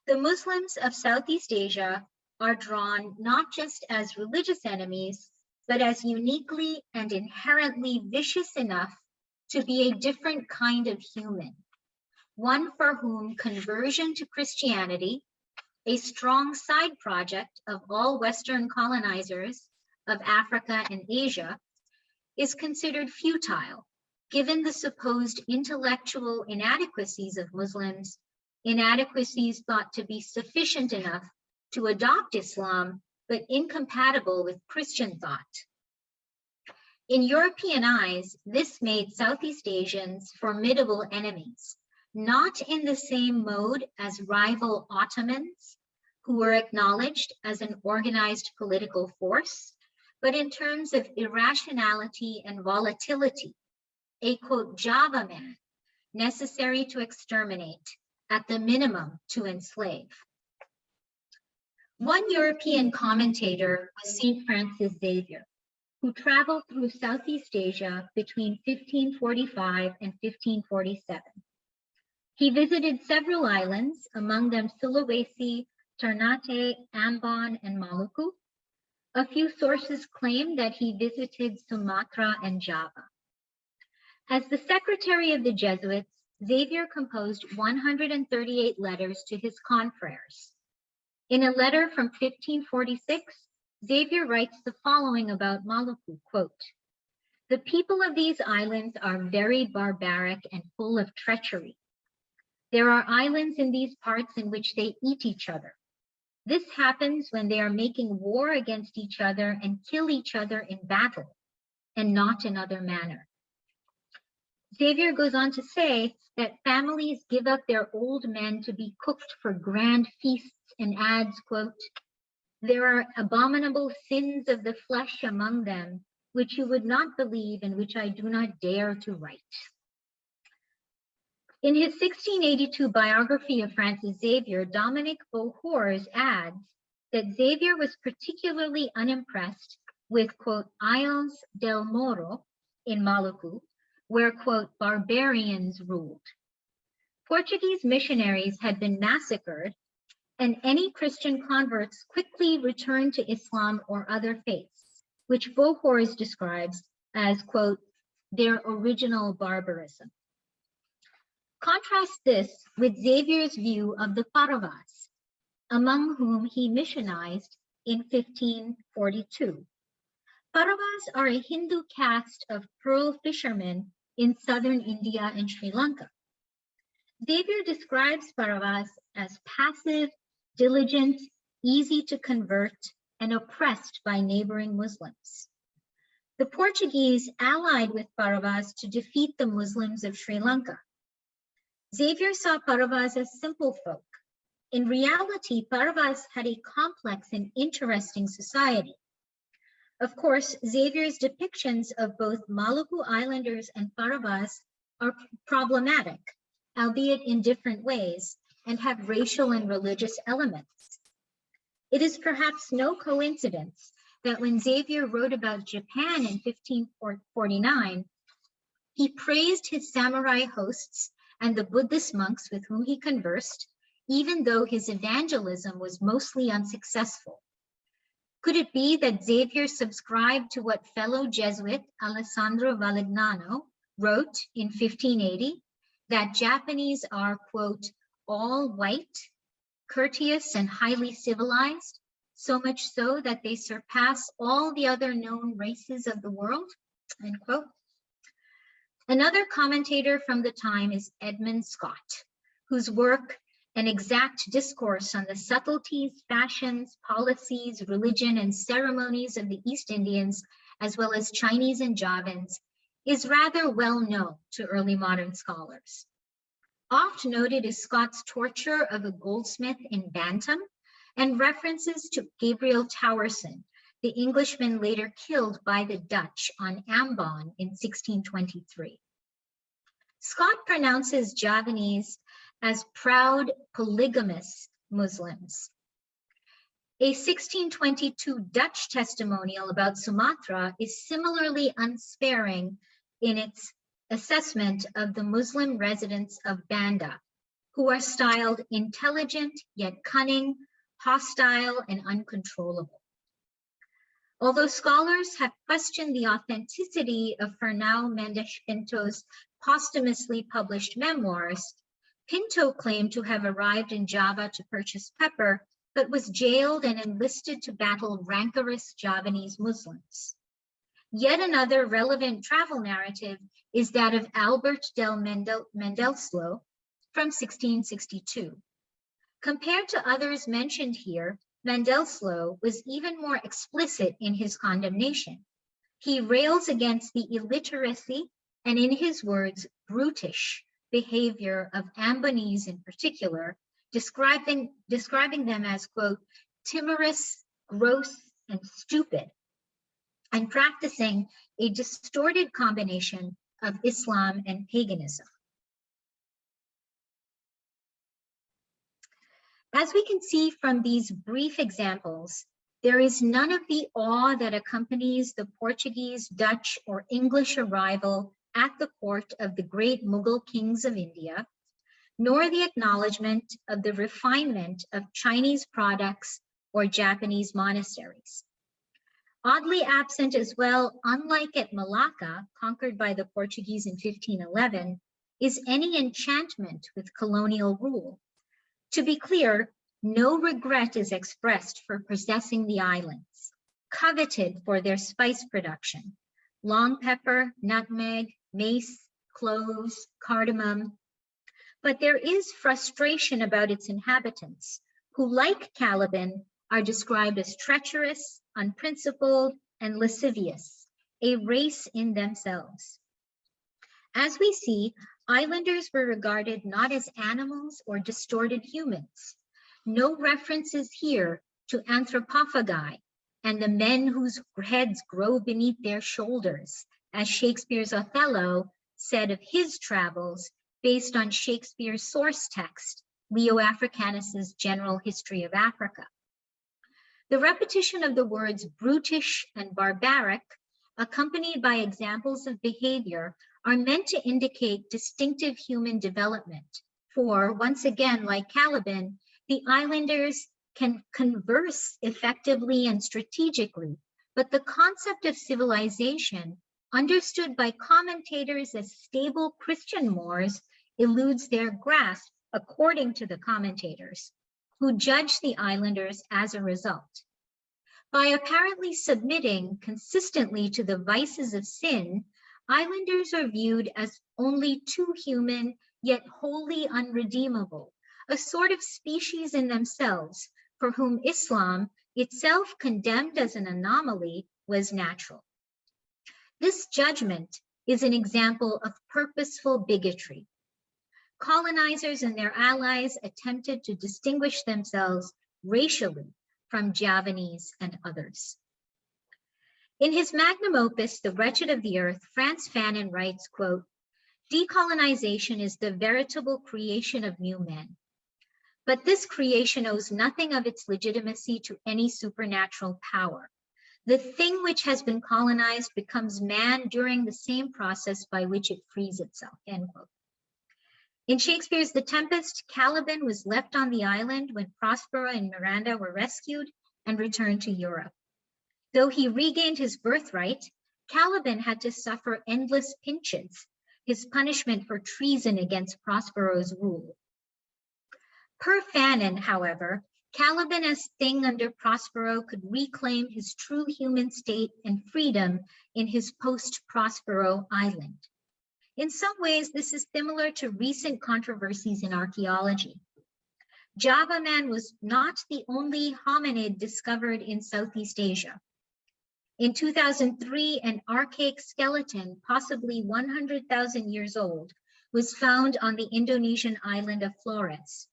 The Muslims of Southeast Asia are drawn not just as religious enemies, but as uniquely and inherently vicious enough to be a different kind of human, one for whom conversion to Christianity, a strong side project of all Western colonizers of Africa and Asia, is considered futile, given the supposed intellectual inadequacies of Muslims, inadequacies thought to be sufficient enough to adopt Islam, but incompatible with Christian thought. In European eyes, this made Southeast Asians formidable enemies, not in the same mode as rival Ottomans, who were acknowledged as an organized political force, but in terms of irrationality and volatility, a quote, Java man, necessary to exterminate, at the minimum to enslave. One European commentator was St. Francis Xavier, who traveled through Southeast Asia between 1545 and 1547. He visited several islands, among them Sulawesi, Ternate, Ambon, and Maluku. A few sources claim that he visited Sumatra and Java. As the secretary of the Jesuits, Xavier composed 138 letters to his confreres. In a letter from 1546, Xavier writes the following about Maluku, quote, "The people of these islands are very barbaric and full of treachery. There are islands in these parts in which they eat each other. This happens when they are making war against each other and kill each other in battle, and not in other manner." Xavier goes on to say that families give up their old men to be cooked for grand feasts and adds, quote, "There are abominable sins of the flesh among them, which you would not believe and which I do not dare to write." In his 1682 biography of Francis Xavier, Dominic Beauhors adds that Xavier was particularly unimpressed with, quote, "Isles del Moro" in Maluku, where, quote, "barbarians ruled." Portuguese missionaries had been massacred, and any Christian converts quickly returned to Islam or other faiths, which Beauhors describes as, quote, "their original barbarism." Contrast this with Xavier's view of the Pauravas, among whom he missionized in 1542. Pauravas are a Hindu caste of pearl fishermen in southern India and Sri Lanka. Xavier describes Pauravas as passive, diligent, easy to convert, and oppressed by neighboring Muslims. The Portuguese allied with Pauravas to defeat the Muslims of Sri Lanka. Xavier saw Pauravas as simple folk. In reality, Pauravas had a complex and interesting society. Of course, Xavier's depictions of both Maluku Islanders and Pauravas are problematic, albeit in different ways, and have racial and religious elements. It is perhaps no coincidence that when Xavier wrote about Japan in 1549, he praised his samurai hosts and the Buddhist monks with whom he conversed, even though his evangelism was mostly unsuccessful. Could it be that Xavier subscribed to what fellow Jesuit Alessandro Valignano wrote in 1580, that Japanese are, quote, all white, courteous and highly civilized, so much so that they surpass all the other known races of the world, end quote. Another commentator from the time is Edmund Scott, whose work, An Exact Discourse on the Subtleties, Fashions, Policies, Religion, and Ceremonies of the East Indians, as well as Chinese and Javans, is rather well known to early modern scholars. Oft noted is Scott's torture of a goldsmith in Bantam and references to Gabriel Towerson, the Englishman later killed by the Dutch on Ambon in 1623. Scott pronounces Javanese as proud, polygamous Muslims. A 1622 Dutch testimonial about Sumatra is similarly unsparing in its assessment of the Muslim residents of Banda, who are styled intelligent yet cunning, hostile and uncontrollable. Although scholars have questioned the authenticity of Fernão Mendes Pinto's posthumously published memoirs, Pinto claimed to have arrived in Java to purchase pepper, but was jailed and enlisted to battle rancorous Javanese Muslims. Yet another relevant travel narrative is that of Albert del Mendelsloh from 1662. Compared to others mentioned here, Mendelsloh was even more explicit in his condemnation. He rails against the illiteracy and, in his words, brutish behavior of Ambonese in particular, describing them as, quote, timorous, gross, and stupid, and practicing a distorted combination of Islam and paganism. As we can see from these brief examples, there is none of the awe that accompanies the Portuguese, Dutch, or English arrival at the court of the great Mughal kings of India, nor the acknowledgement of the refinement of Chinese products or Japanese monasteries. Oddly absent as well, unlike at Malacca, conquered by the Portuguese in 1511, is any enchantment with colonial rule. To be clear, no regret is expressed for possessing the islands, coveted for their spice production, long pepper, nutmeg, mace, cloves, cardamom. But there is frustration about its inhabitants, who, like Caliban, are described as treacherous, unprincipled, and lascivious, a race in themselves. As we see, islanders were regarded not as animals or distorted humans. No references here to anthropophagi and the men whose heads grow beneath their shoulders, as Shakespeare's Othello said of his travels based on Shakespeare's source text, Leo Africanus's General History of Africa. The repetition of the words brutish and barbaric, accompanied by examples of behavior, are meant to indicate distinctive human development. For, once again, like Caliban, the islanders can converse effectively and strategically, but the concept of civilization, understood by commentators as stable Christian Moors, eludes their grasp, according to the commentators, who judge the islanders as a result. By apparently submitting consistently to the vices of sin, islanders are viewed as only too human, yet wholly unredeemable, a sort of species in themselves, for whom Islam, itself condemned as an anomaly, was natural. This judgment is an example of purposeful bigotry. Colonizers and their allies attempted to distinguish themselves racially from Javanese and others. In his magnum opus, The Wretched of the Earth, Frantz Fanon writes, quote, "Decolonization is the veritable creation of new men. But this creation owes nothing of its legitimacy to any supernatural power. The thing which has been colonized becomes man during the same process by which it frees itself," end quote. In Shakespeare's The Tempest, Caliban was left on the island when Prospero and Miranda were rescued and returned to Europe. Though he regained his birthright, Caliban had to suffer endless pinches, his punishment for treason against Prospero's rule. Per Fanon, however, Caliban as thing under Prospero could reclaim his true human state and freedom in his post-Prospero island. In some ways, this is similar to recent controversies in archaeology. Java man was not the only hominid discovered in Southeast Asia. In 2003, an archaic skeleton, possibly 100,000 years old, was found on the Indonesian island of Flores.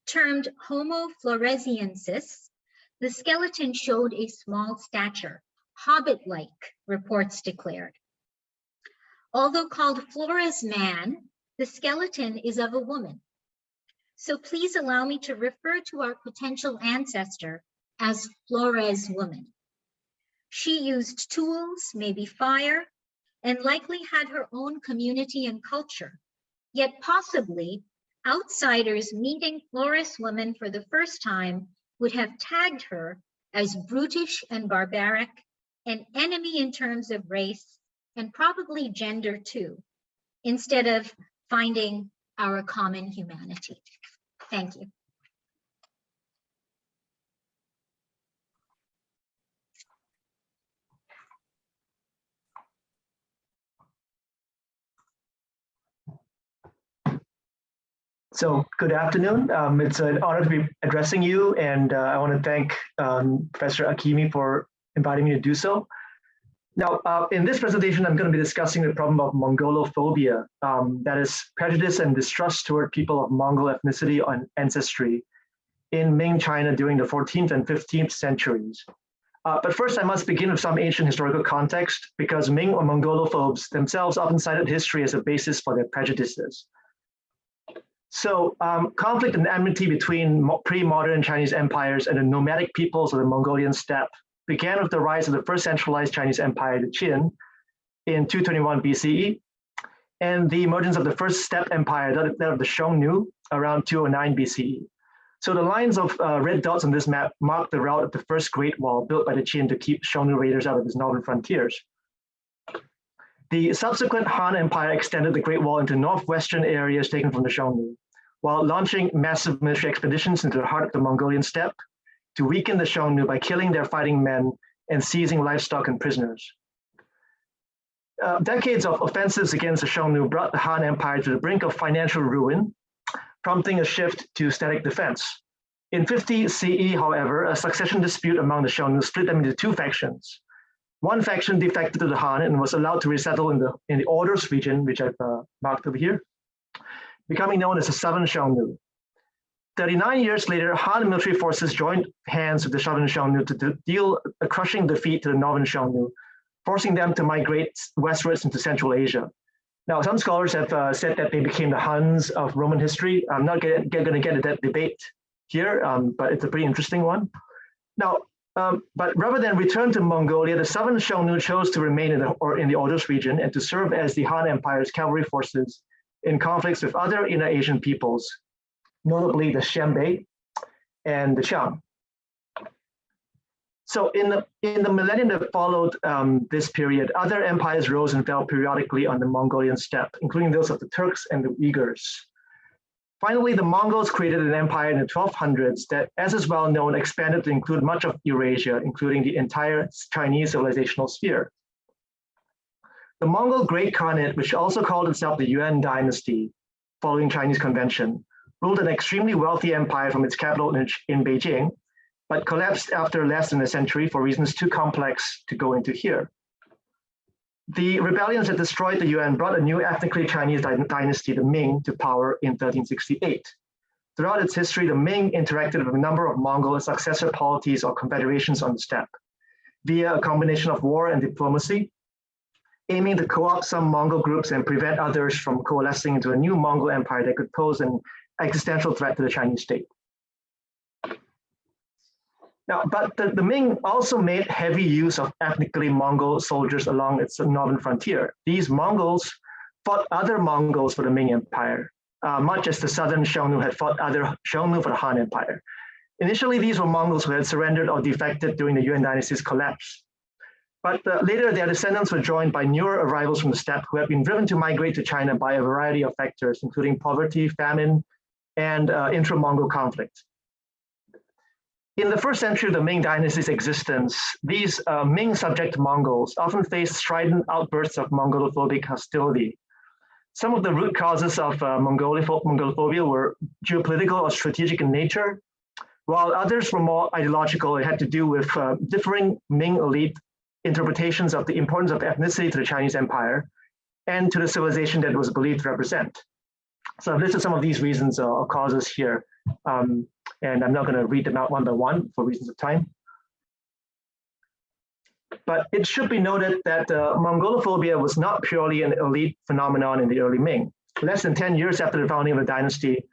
Termed Homo floresiensis, the skeleton showed a small stature, hobbit-like, reports declared. Although called Flores man, the skeleton is of a woman. So please allow me to refer to our potential ancestor as Flores woman. She used tools, maybe fire, and likely had her own community and culture. Yet possibly, outsiders meeting Flores woman for the first time would have tagged her as brutish and barbaric, an enemy in terms of race, and probably gender too, instead of finding our common humanity. Thank you. So good afternoon. It's an honor to be addressing you, and I want to thank Professor Akimi for inviting me to do so. Now, in this presentation, I'm going to be discussing the problem of Mongolophobia, that is prejudice and distrust toward people of Mongol ethnicity and ancestry in Ming China during the 14th and 15th centuries. But first, I must begin with some ancient historical context, because Ming or Mongolophobes themselves often cited history as a basis for their prejudices. So conflict and enmity between pre-modern Chinese empires and the nomadic peoples of the Mongolian steppe began with the rise of the first centralized Chinese empire, the Qin, in 221 BCE, and the emergence of the first steppe empire, that of the Xiongnu, around 209 BCE. So the lines of red dots on this map mark the route of the first Great Wall built by the Qin to keep Xiongnu raiders out of his northern frontiers. The subsequent Han Empire extended the Great Wall into northwestern areas taken from the Xiongnu, while launching massive military expeditions into the heart of the Mongolian steppe to weaken the Xiongnu by killing their fighting men and seizing livestock and prisoners. Decades of offensives against the Xiongnu brought the Han Empire to the brink of financial ruin, prompting a shift to static defense. In 50 CE, however, a succession dispute among the Xiongnu split them into two factions. One faction defected to the Han and was allowed to resettle in the Orders region, which I've marked over here, becoming known as the Southern Xiongnu. 39 years later, Han military forces joined hands with the Southern Xiongnu to deal a crushing defeat to the Northern Xiongnu, forcing them to migrate westwards into Central Asia. Now, some scholars have said that they became the Huns of Roman history. I'm not going to get into that debate here, but it's a pretty interesting one. Now, but rather than return to Mongolia, the Southern Xiongnu chose to remain in the Orders region and to serve as the Han Empire's cavalry forces in conflicts with other Inner Asian peoples, notably the Xianbei and the Qiang. So in the millennium that followed this period, other empires rose and fell periodically on the Mongolian steppe, including those of the Turks and the Uyghurs. Finally, the Mongols created an empire in the 1200s that, as is well known, expanded to include much of Eurasia, including the entire Chinese civilizational sphere. The Mongol Great Khanate, which also called itself the Yuan dynasty, following Chinese convention, ruled an extremely wealthy empire from its capital in Beijing, but collapsed after less than a century for reasons too complex to go into here. The rebellions that destroyed the Yuan brought a new ethnically Chinese dynasty, the Ming, to power in 1368. Throughout its history, the Ming interacted with a number of Mongol successor polities or confederations on the steppe, via a combination of war and diplomacy, aiming to co-opt some Mongol groups and prevent others from coalescing into a new Mongol empire that could pose an existential threat to the Chinese state. Now, but the Ming also made heavy use of ethnically Mongol soldiers along its northern frontier. These Mongols fought other Mongols for the Ming Empire, much as the southern Xiongnu had fought other Xiongnu for the Han Empire. Initially, these were Mongols who had surrendered or defected during the Yuan dynasty's collapse. But later, their descendants were joined by newer arrivals from the steppe who had been driven to migrate to China by a variety of factors, including poverty, famine, and intra-Mongol conflict. In the first century of the Ming dynasty's existence, these Ming subject Mongols often faced strident outbursts of Mongolophobic hostility. Some of the root causes of Mongolophobia were geopolitical or strategic in nature, while others were more ideological. It had to do with differing Ming elite interpretations of the importance of ethnicity to the Chinese Empire and to the civilization that it was believed to represent. So I've listed some of these reasons or causes here, and I'm not going to read them out one by one for reasons of time. But it should be noted that Mongolophobia was not purely an elite phenomenon in the early Ming. Less than 10 years after the founding of the dynasty,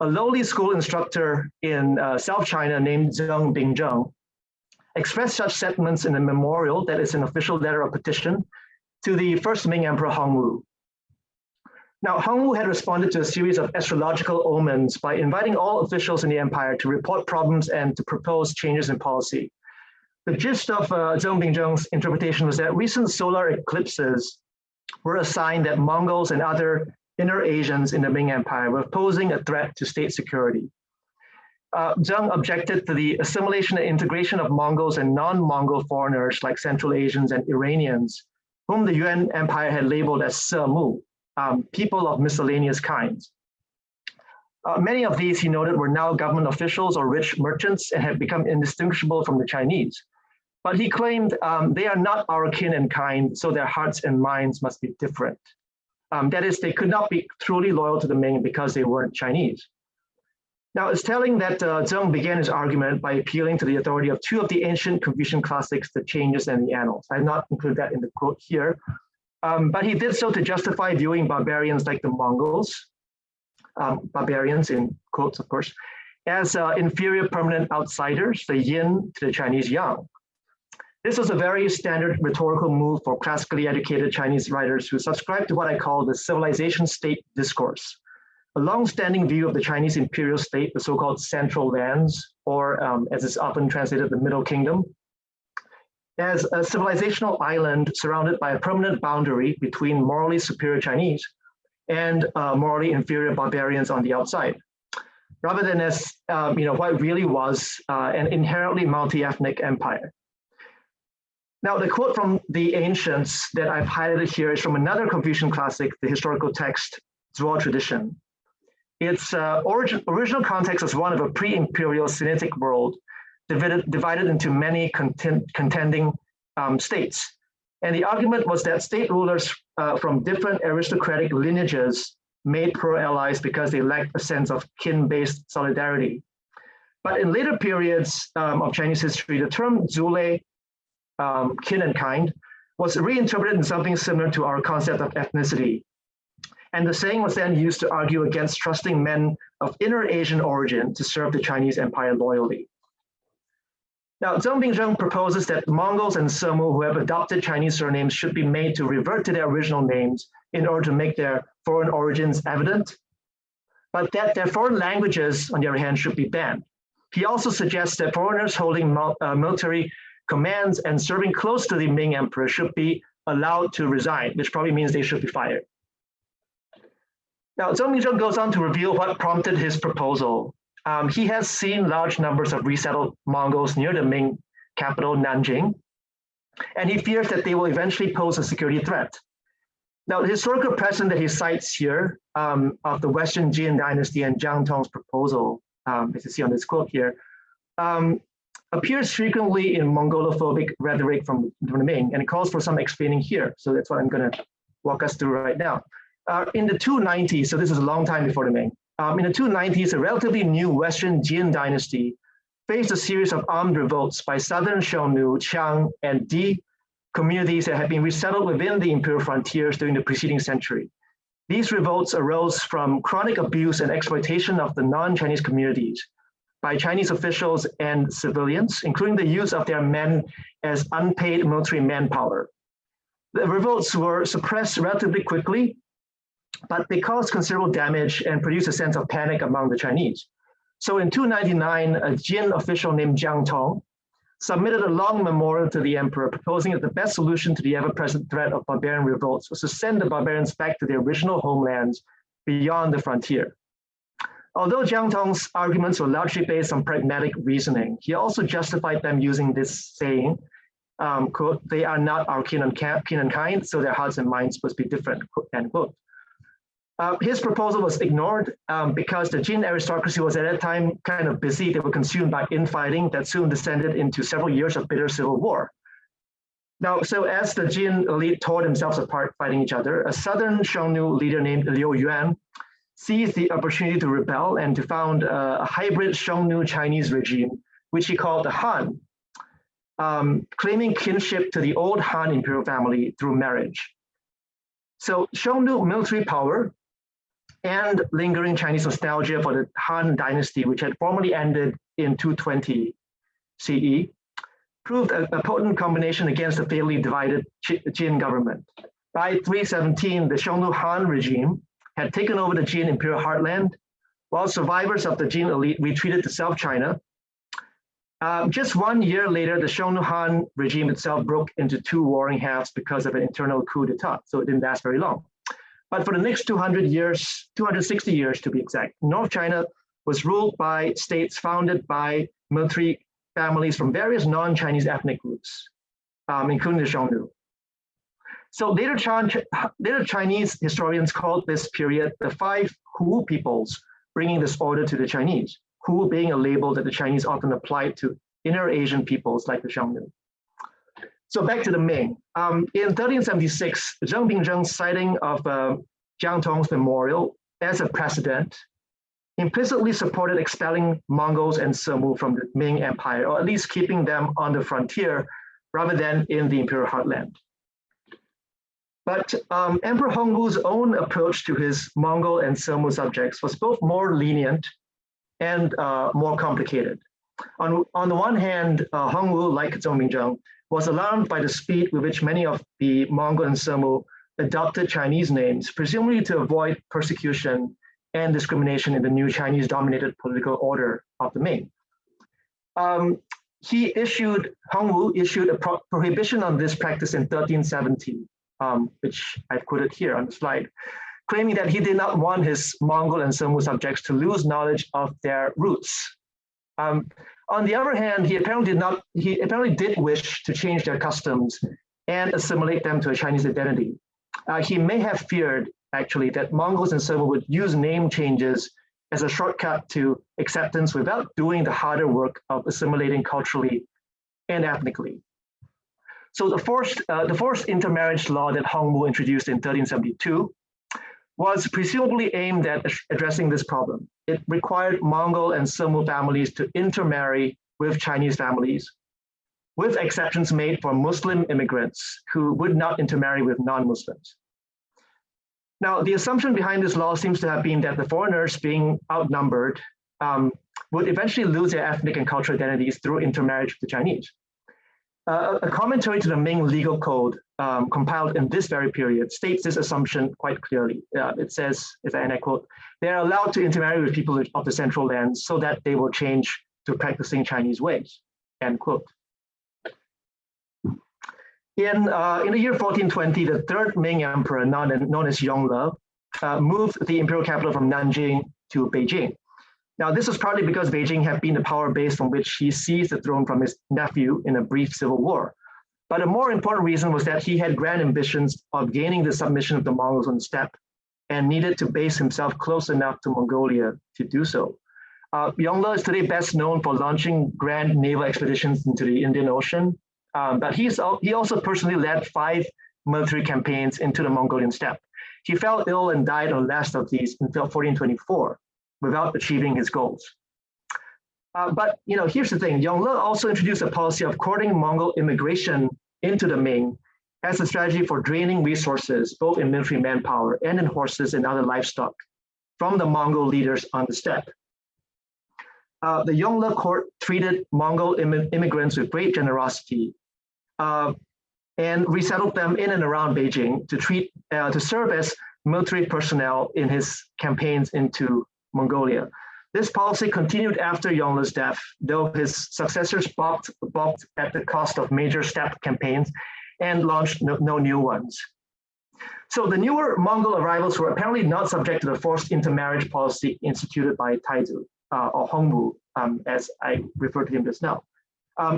a lowly school instructor in South China named Zheng Bingzheng expressed such sentiments in a memorial that is an official letter of petition to the first Ming Emperor Hongwu. Now, Hongwu had responded to a series of astrological omens by inviting all officials in the empire to report problems and to propose changes in policy. The gist of Zheng Bingzheng's interpretation was that recent solar eclipses were a sign that Mongols and other inner Asians in the Ming Empire were posing a threat to state security. Zheng objected to the assimilation and integration of Mongols and non-Mongol foreigners like Central Asians and Iranians, whom the Yuan Empire had labeled as Semu, people of miscellaneous kinds. Many of these, he noted, were now government officials or rich merchants and had become indistinguishable from the Chinese. But he claimed they are not our kin and kind, so their hearts and minds must be different. That is, they could not be truly loyal to the Ming because they weren't Chinese. Now, it's telling that Zheng began his argument by appealing to the authority of two of the ancient Confucian classics, the Changes and the Annals. I have not included that in the quote here, but he did so to justify viewing barbarians like the Mongols, barbarians in quotes, of course, as inferior permanent outsiders, the yin to the Chinese yang. This was a very standard rhetorical move for classically educated Chinese writers who subscribed to what I call the civilization state discourse, a long-standing view of the Chinese imperial state, the so-called Central Lands, or as is often translated, the Middle Kingdom, as a civilizational island surrounded by a permanent boundary between morally superior Chinese and morally inferior barbarians on the outside, rather than as what really was an inherently multi-ethnic empire. Now, the quote from the ancients that I've highlighted here is from another Confucian classic, the historical text, Zhuo Tradition. Its original context is one of a pre-imperial Sinitic world divided into many contending states. And the argument was that state rulers from different aristocratic lineages made pro-allies because they lacked a sense of kin-based solidarity. But in later periods of Chinese history, the term Zule, kin and kind, was reinterpreted in something similar to our concept of ethnicity. And the saying was then used to argue against trusting men of inner Asian origin to serve the Chinese Empire loyally. Now, Zheng Bingzheng proposes that Mongols and Semu who have adopted Chinese surnames should be made to revert to their original names in order to make their foreign origins evident, but that their foreign languages, on the other hand, should be banned. He also suggests that foreigners holding military commands and serving close to the Ming emperor should be allowed to resign, which probably means they should be fired. Now, Zhou Mingzheng goes on to reveal what prompted his proposal. He has seen large numbers of resettled Mongols near the Ming capital, Nanjing, and he fears that they will eventually pose a security threat. Now, the historical precedent that he cites here of the Western Jin dynasty and Jiang Tong's proposal, as you see on this quote here, appears frequently in Mongolophobic rhetoric from the Ming, and it calls for some explaining here. So that's what I'm going to walk us through right now. In the 290s, so this is a long time before the Ming, in the 290s, a relatively new Western Jin dynasty faced a series of armed revolts by southern Xiongnu, Qiang, and Di communities that had been resettled within the imperial frontiers during the preceding century. These revolts arose from chronic abuse and exploitation of the non-Chinese communities by Chinese officials and civilians, including the use of their men as unpaid military manpower. The revolts were suppressed relatively quickly, but they caused considerable damage and produced a sense of panic among the Chinese. So in 299, a Jin official named Jiang Tong submitted a long memorial to the emperor proposing that the best solution to the ever-present threat of barbarian revolts was to send the barbarians back to their original homelands beyond the frontier. Although Jiang Tong's arguments were largely based on pragmatic reasoning, he also justified them using this saying, quote, "They are not our kin and kind, so their hearts and minds must be different," end quote. His proposal was ignored because the Jin aristocracy was at that time kind of busy. They were consumed by infighting that soon descended into several years of bitter civil war. Now, so as the Jin elite tore themselves apart fighting each other, a southern Xiongnu leader named Liu Yuan seized the opportunity to rebel and to found a hybrid Xiongnu Chinese regime, which he called the Han, claiming kinship to the old Han imperial family through marriage. So Xiongnu military power and lingering Chinese nostalgia for the Han dynasty, which had formally ended in 220 CE, proved a potent combination against the fatally divided Jin government. By 317, the Xiongnu Han regime had taken over the Jin imperial heartland, while survivors of the Jin elite retreated to South China. Just 1 year later, the Xiongnu Han regime itself broke into two warring halves because of an internal coup d'etat, so it didn't last very long. But for the next 200 years, 260 years to be exact, North China was ruled by states founded by military families from various non-Chinese ethnic groups, including the Xiongnu. So later Chinese historians called this period the five Hu peoples, bringing this order to the Chinese, Hu being a label that the Chinese often applied to inner Asian peoples like the Xiongnu. So back to the Ming. In 1376, Zhou Mingzheng's citing of Jiang Tong's memorial as a precedent implicitly supported expelling Mongols and Semu from the Ming Empire, or at least keeping them on the frontier rather than in the imperial heartland. But Emperor Hongwu's own approach to his Mongol and Semu subjects was both more lenient and more complicated. On the one hand, Hongwu, like Zhou Mingzheng, was alarmed by the speed with which many of the Mongol and Semu adopted Chinese names, presumably to avoid persecution and discrimination in the new Chinese-dominated political order of the Ming. Hongwu issued a prohibition on this practice in 1370, which I've quoted here on the slide, claiming that he did not want his Mongol and Semu subjects to lose knowledge of their roots. On the other hand, he apparently did wish to change their customs and assimilate them to a Chinese identity. He may have feared, actually, that Mongols and Semu would use name changes as a shortcut to acceptance without doing the harder work of assimilating culturally and ethnically. So the forced intermarriage law that Hongwu introduced in 1372 was presumably aimed at addressing this problem. It required Mongol and Semu families to intermarry with Chinese families, with exceptions made for Muslim immigrants who would not intermarry with non-Muslims. Now, the assumption behind this law seems to have been that the foreigners, being outnumbered, would eventually lose their ethnic and cultural identities through intermarriage with the Chinese. A commentary to the Ming legal code compiled in this very period states this assumption quite clearly. It says, and I quote, "They are allowed to intermarry with people of the central lands so that they will change to practicing Chinese ways," end quote. In the year 1420, the third Ming emperor, known as Yongle, moved the imperial capital from Nanjing to Beijing. Now, this was partly because Beijing had been the power base from which he seized the throne from his nephew in a brief civil war. But a more important reason was that he had grand ambitions of gaining the submission of the Mongols on the steppe and needed to base himself close enough to Mongolia to do so. Yongle is today best known for launching grand naval expeditions into the Indian Ocean, but he also personally led 5 military campaigns into the Mongolian steppe. He fell ill and died on the last of these in 1424 without achieving his goals. But here's the thing, Yongle also introduced a policy of courting Mongol immigration into the Ming as a strategy for draining resources, both in military manpower and in horses and other livestock, from the Mongol leaders on the steppe. The Yongle court treated Mongol immigrants with great generosity and resettled them in and around Beijing to serve as military personnel in his campaigns into Mongolia. This policy continued after Yongle's death, though his successors balked at the cost of major steppe campaigns and launched no new ones. So the newer Mongol arrivals were apparently not subject to the forced intermarriage policy instituted by Taizu, or Hongwu, as I refer to him just now,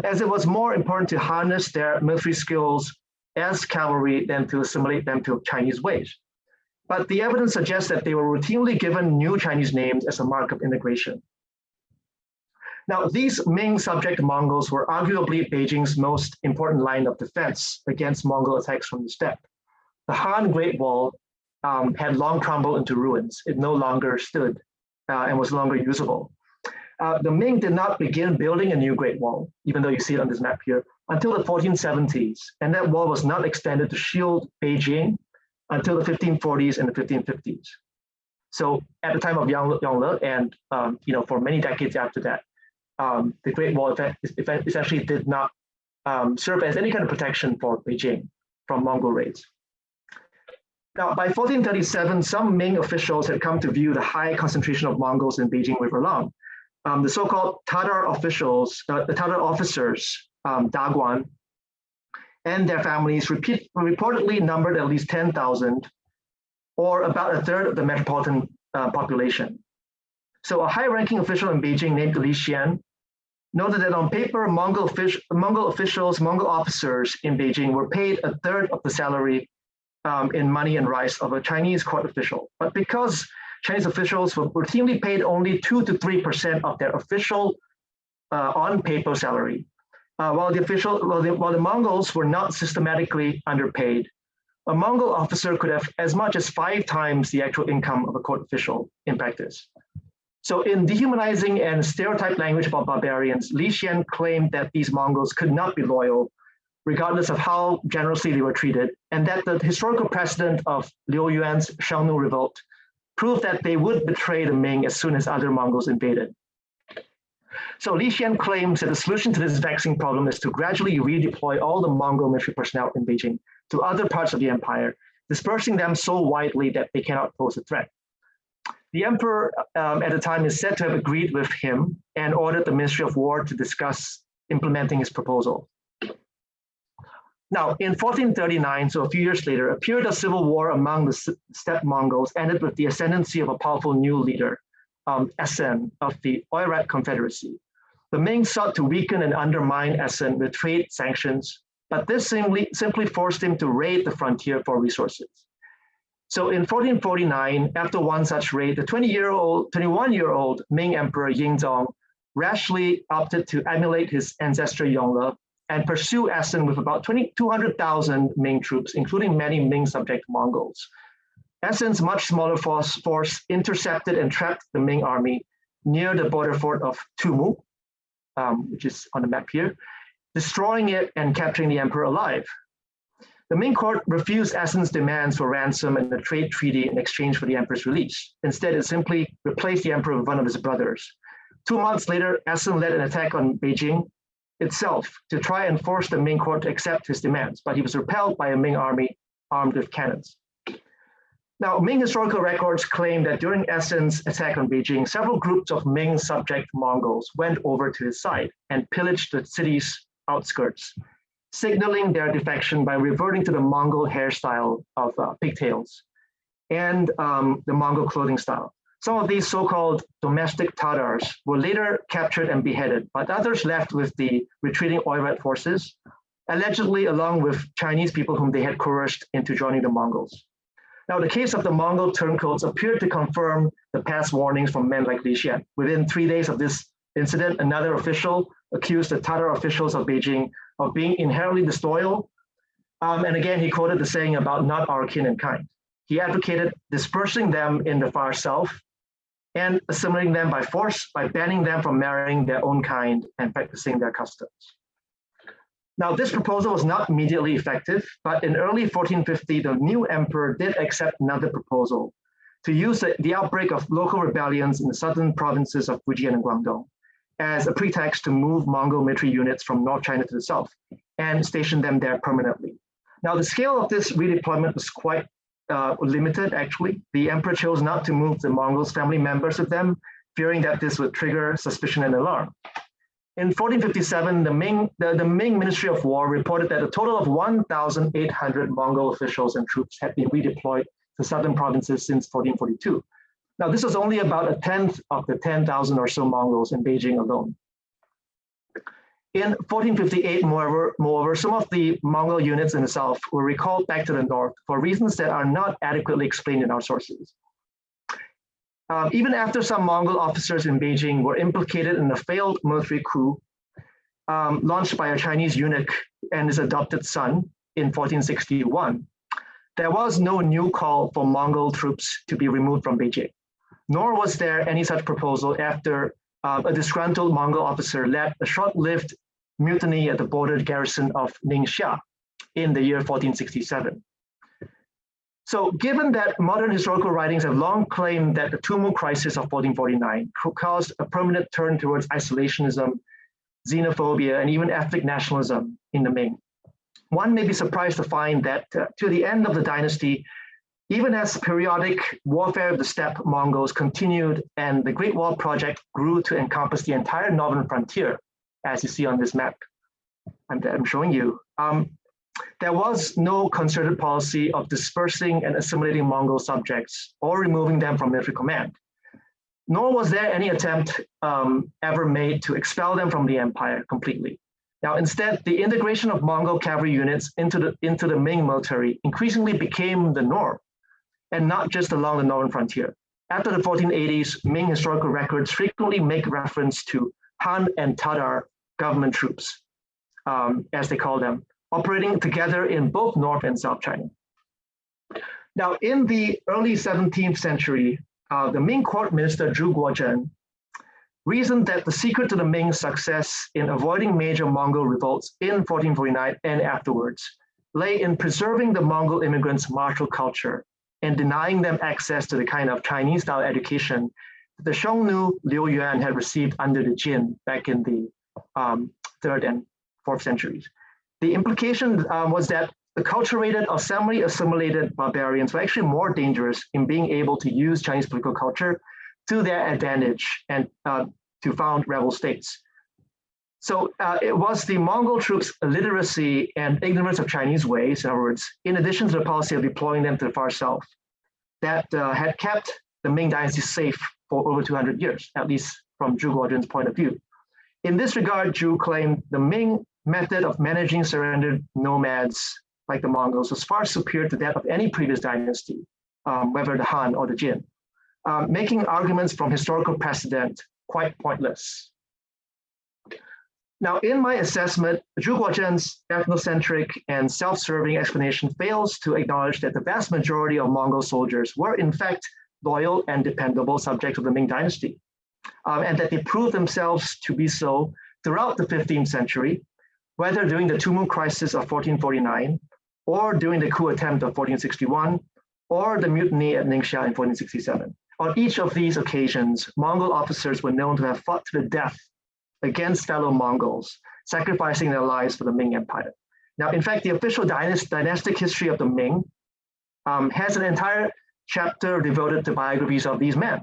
as it was more important to harness their military skills as cavalry than to assimilate them to Chinese ways. But the evidence suggests that they were routinely given new Chinese names as a mark of integration. Now, these Ming subject Mongols were arguably Beijing's most important line of defense against Mongol attacks from the steppe. The Han Great Wall had long crumbled into ruins. It no longer stood and was no longer usable. The Ming did not begin building a new Great Wall, even though you see it on this map here, until the 1470s, and that wall was not extended to shield Beijing until the 1540s and the 1550s. So at the time of Yongle and for many decades after that, the Great Wall essentially did not serve as any kind of protection for Beijing from Mongol raids. Now, by 1437, some Ming officials had come to view the high concentration of Mongols in Beijing River Long. The so-called Tatar officials, the Tatar officers, Daguan, and their families reportedly numbered at least 10,000, or about a third of the metropolitan population. So a high-ranking official in Beijing named Li Xian noted that on paper, Mongol officers in Beijing were paid a third of the salary in money and rice of a Chinese court official. But because Chinese officials were routinely paid only 2 to 3% of their official on-paper salary, while the Mongols were not systematically underpaid, a Mongol officer could have as much as 5 times the actual income of a court official in practice. So in dehumanizing and stereotyped language about barbarians, Li Xian claimed that these Mongols could not be loyal, regardless of how generously they were treated, and that the historical precedent of Liu Yuan's Xiongnu revolt proved that they would betray the Ming as soon as other Mongols invaded. So Li Xian claims that the solution to this vexing problem is to gradually redeploy all the Mongol military personnel in Beijing to other parts of the empire, dispersing them so widely that they cannot pose a threat. The emperor at the time is said to have agreed with him and ordered the Ministry of War to discuss implementing his proposal. Now, in 1439, so a few years later, a period of civil war among the steppe Mongols ended with the ascendancy of a powerful new leader, Essen, of the Oirat Confederacy. The Ming sought to weaken and undermine Essen with trade sanctions, but this simply forced him to raid the frontier for resources. So in 1449, after one such raid, the 21-year-old Ming Emperor Yingzong rashly opted to emulate his ancestor Yongle and pursue Essen with about 200,000 Ming troops, including many Ming subject Mongols. Essen's much smaller force intercepted and trapped the Ming army near the border fort of Tumu, which is on the map here, destroying it and capturing the emperor alive. The Ming court refused Essen's demands for ransom and a trade treaty in exchange for the emperor's release. Instead, it simply replaced the emperor with one of his brothers. 2 months later, Essen led an attack on Beijing itself to try and force the Ming court to accept his demands, but he was repelled by a Ming army armed with cannons. Now, Ming historical records claim that during Essen's attack on Beijing, several groups of Ming subject Mongols went over to his side and pillaged the city's outskirts. signaling their defection by reverting to the Mongol hairstyle of pigtails and the Mongol clothing style. Some of these so-called domestic Tatars were later captured and beheaded, but others left with the retreating Oirat forces, allegedly along with Chinese people whom they had coerced into joining the Mongols. Now, the case of the Mongol turncoats appeared to confirm the past warnings from men like Li Xian. Within 3 days of this incident, another official accused the Tatar officials of Beijing of being inherently disloyal. And again, he quoted the saying about not our kin and kind. He advocated dispersing them in the far south and assimilating them by force by banning them from marrying their own kind and practicing their customs. Now, this proposal was not immediately effective, but in early 1450, the new emperor did accept another proposal to use the outbreak of local rebellions in the southern provinces of Fujian and Guangdong as a pretext to move Mongol military units from North China to the south and station them there permanently. Now, the scale of this redeployment was quite limited, actually. The emperor chose not to move the Mongols' family members with them, fearing that this would trigger suspicion and alarm. In 1457, the Ming Ministry of War reported that a total of 1,800 Mongol officials and troops had been redeployed to southern provinces since 1442. Now, this was only about a tenth of the 10,000 or so Mongols in Beijing alone. In 1458, moreover, some of the Mongol units in the south were recalled back to the north for reasons that are not adequately explained in our sources. Even after some Mongol officers in Beijing were implicated in a failed military coup launched by a Chinese eunuch and his adopted son in 1461, there was no new call for Mongol troops to be removed from Beijing, nor was there any such proposal after a disgruntled Mongol officer led a short-lived mutiny at the border garrison of Ningxia in the year 1467. So given that modern historical writings have long claimed that the Tumu crisis of 1449 caused a permanent turn towards isolationism, xenophobia, and even ethnic nationalism in the Ming, one may be surprised to find that to the end of the dynasty, even as periodic warfare of the steppe Mongols continued and the Great Wall project grew to encompass the entire northern frontier, as you see on this map I'm showing you, there was no concerted policy of dispersing and assimilating Mongol subjects or removing them from military command, nor was there any attempt ever made to expel them from the empire completely. Now, instead, the integration of Mongol cavalry units into the Ming military increasingly became the norm, and not just along the northern frontier. After the 1480s, Ming historical records frequently make reference to Han and Tatar government troops, as they call them, operating together in both North and South China. Now, in the early 17th century, the Ming court minister Zhu Guozhen reasoned that the secret to the Ming success in avoiding major Mongol revolts in 1449 and afterwards lay in preserving the Mongol immigrants' martial culture and denying them access to the kind of Chinese-style education that the Xiongnu Liu Yuan had received under the Jin back in the 3rd and 4th centuries. The implication was that acculturated or semi-assimilated barbarians were actually more dangerous in being able to use Chinese political culture to their advantage and to found rebel states. So it was the Mongol troops' illiteracy and ignorance of Chinese ways, in other words, in addition to the policy of deploying them to the far south, that had kept the Ming dynasty safe for over 200 years, at least from Zhu Guozhen's point of view. In this regard, Zhu claimed the Ming method of managing surrendered nomads like the Mongols was far superior to that of any previous dynasty, whether the Han or the Jin, making arguments from historical precedent quite pointless. Now, in my assessment, Zhu Guozhen's ethnocentric and self-serving explanation fails to acknowledge that the vast majority of Mongol soldiers were in fact loyal and dependable subjects of the Ming dynasty, and that they proved themselves to be so throughout the 15th century, whether during the Tumu crisis of 1449, or during the coup attempt of 1461, or the mutiny at Ningxia in 1467. On each of these occasions, Mongol officers were known to have fought to the death against fellow Mongols, sacrificing their lives for the Ming Empire. Now, in fact, the official dynastic history of the Ming has an entire chapter devoted to biographies of these men,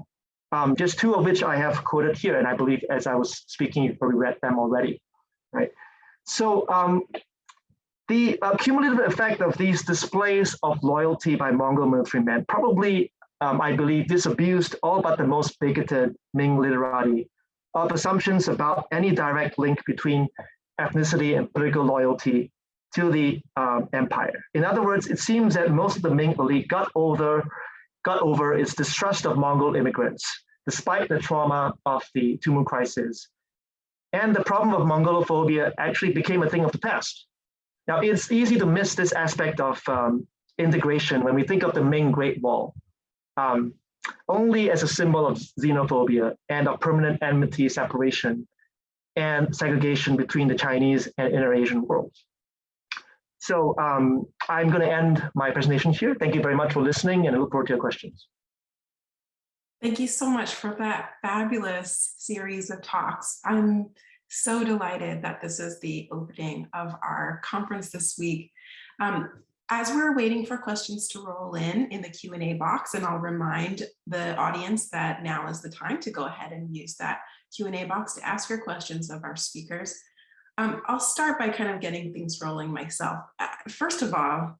just two of which I have quoted here, and I believe as I was speaking, you probably read them already, right? So The cumulative effect of these displays of loyalty by Mongol military men probably, I believe, disabused all but the most bigoted Ming literati of assumptions about any direct link between ethnicity and political loyalty to the empire. In other words, it seems that most of the Ming elite got over its distrust of Mongol immigrants, despite the trauma of the Timur crisis. And the problem of Mongolophobia actually became a thing of the past. Now, it's easy to miss this aspect of integration when we think of the Ming Great Wall, only as a symbol of xenophobia and of permanent enmity, separation, and segregation between the Chinese and Inter-Asian worlds. So I'm going to end my presentation here. Thank you very much for listening, and I look forward to your questions. Thank you so much for that fabulous series of talks. I'm so delighted that this is the opening of our conference this week. As we're waiting for questions to roll in the Q&A box, and I'll remind the audience that now is the time to go ahead and use that Q&A box to ask your questions of our speakers. I'll start by kind of getting things rolling myself. First of all,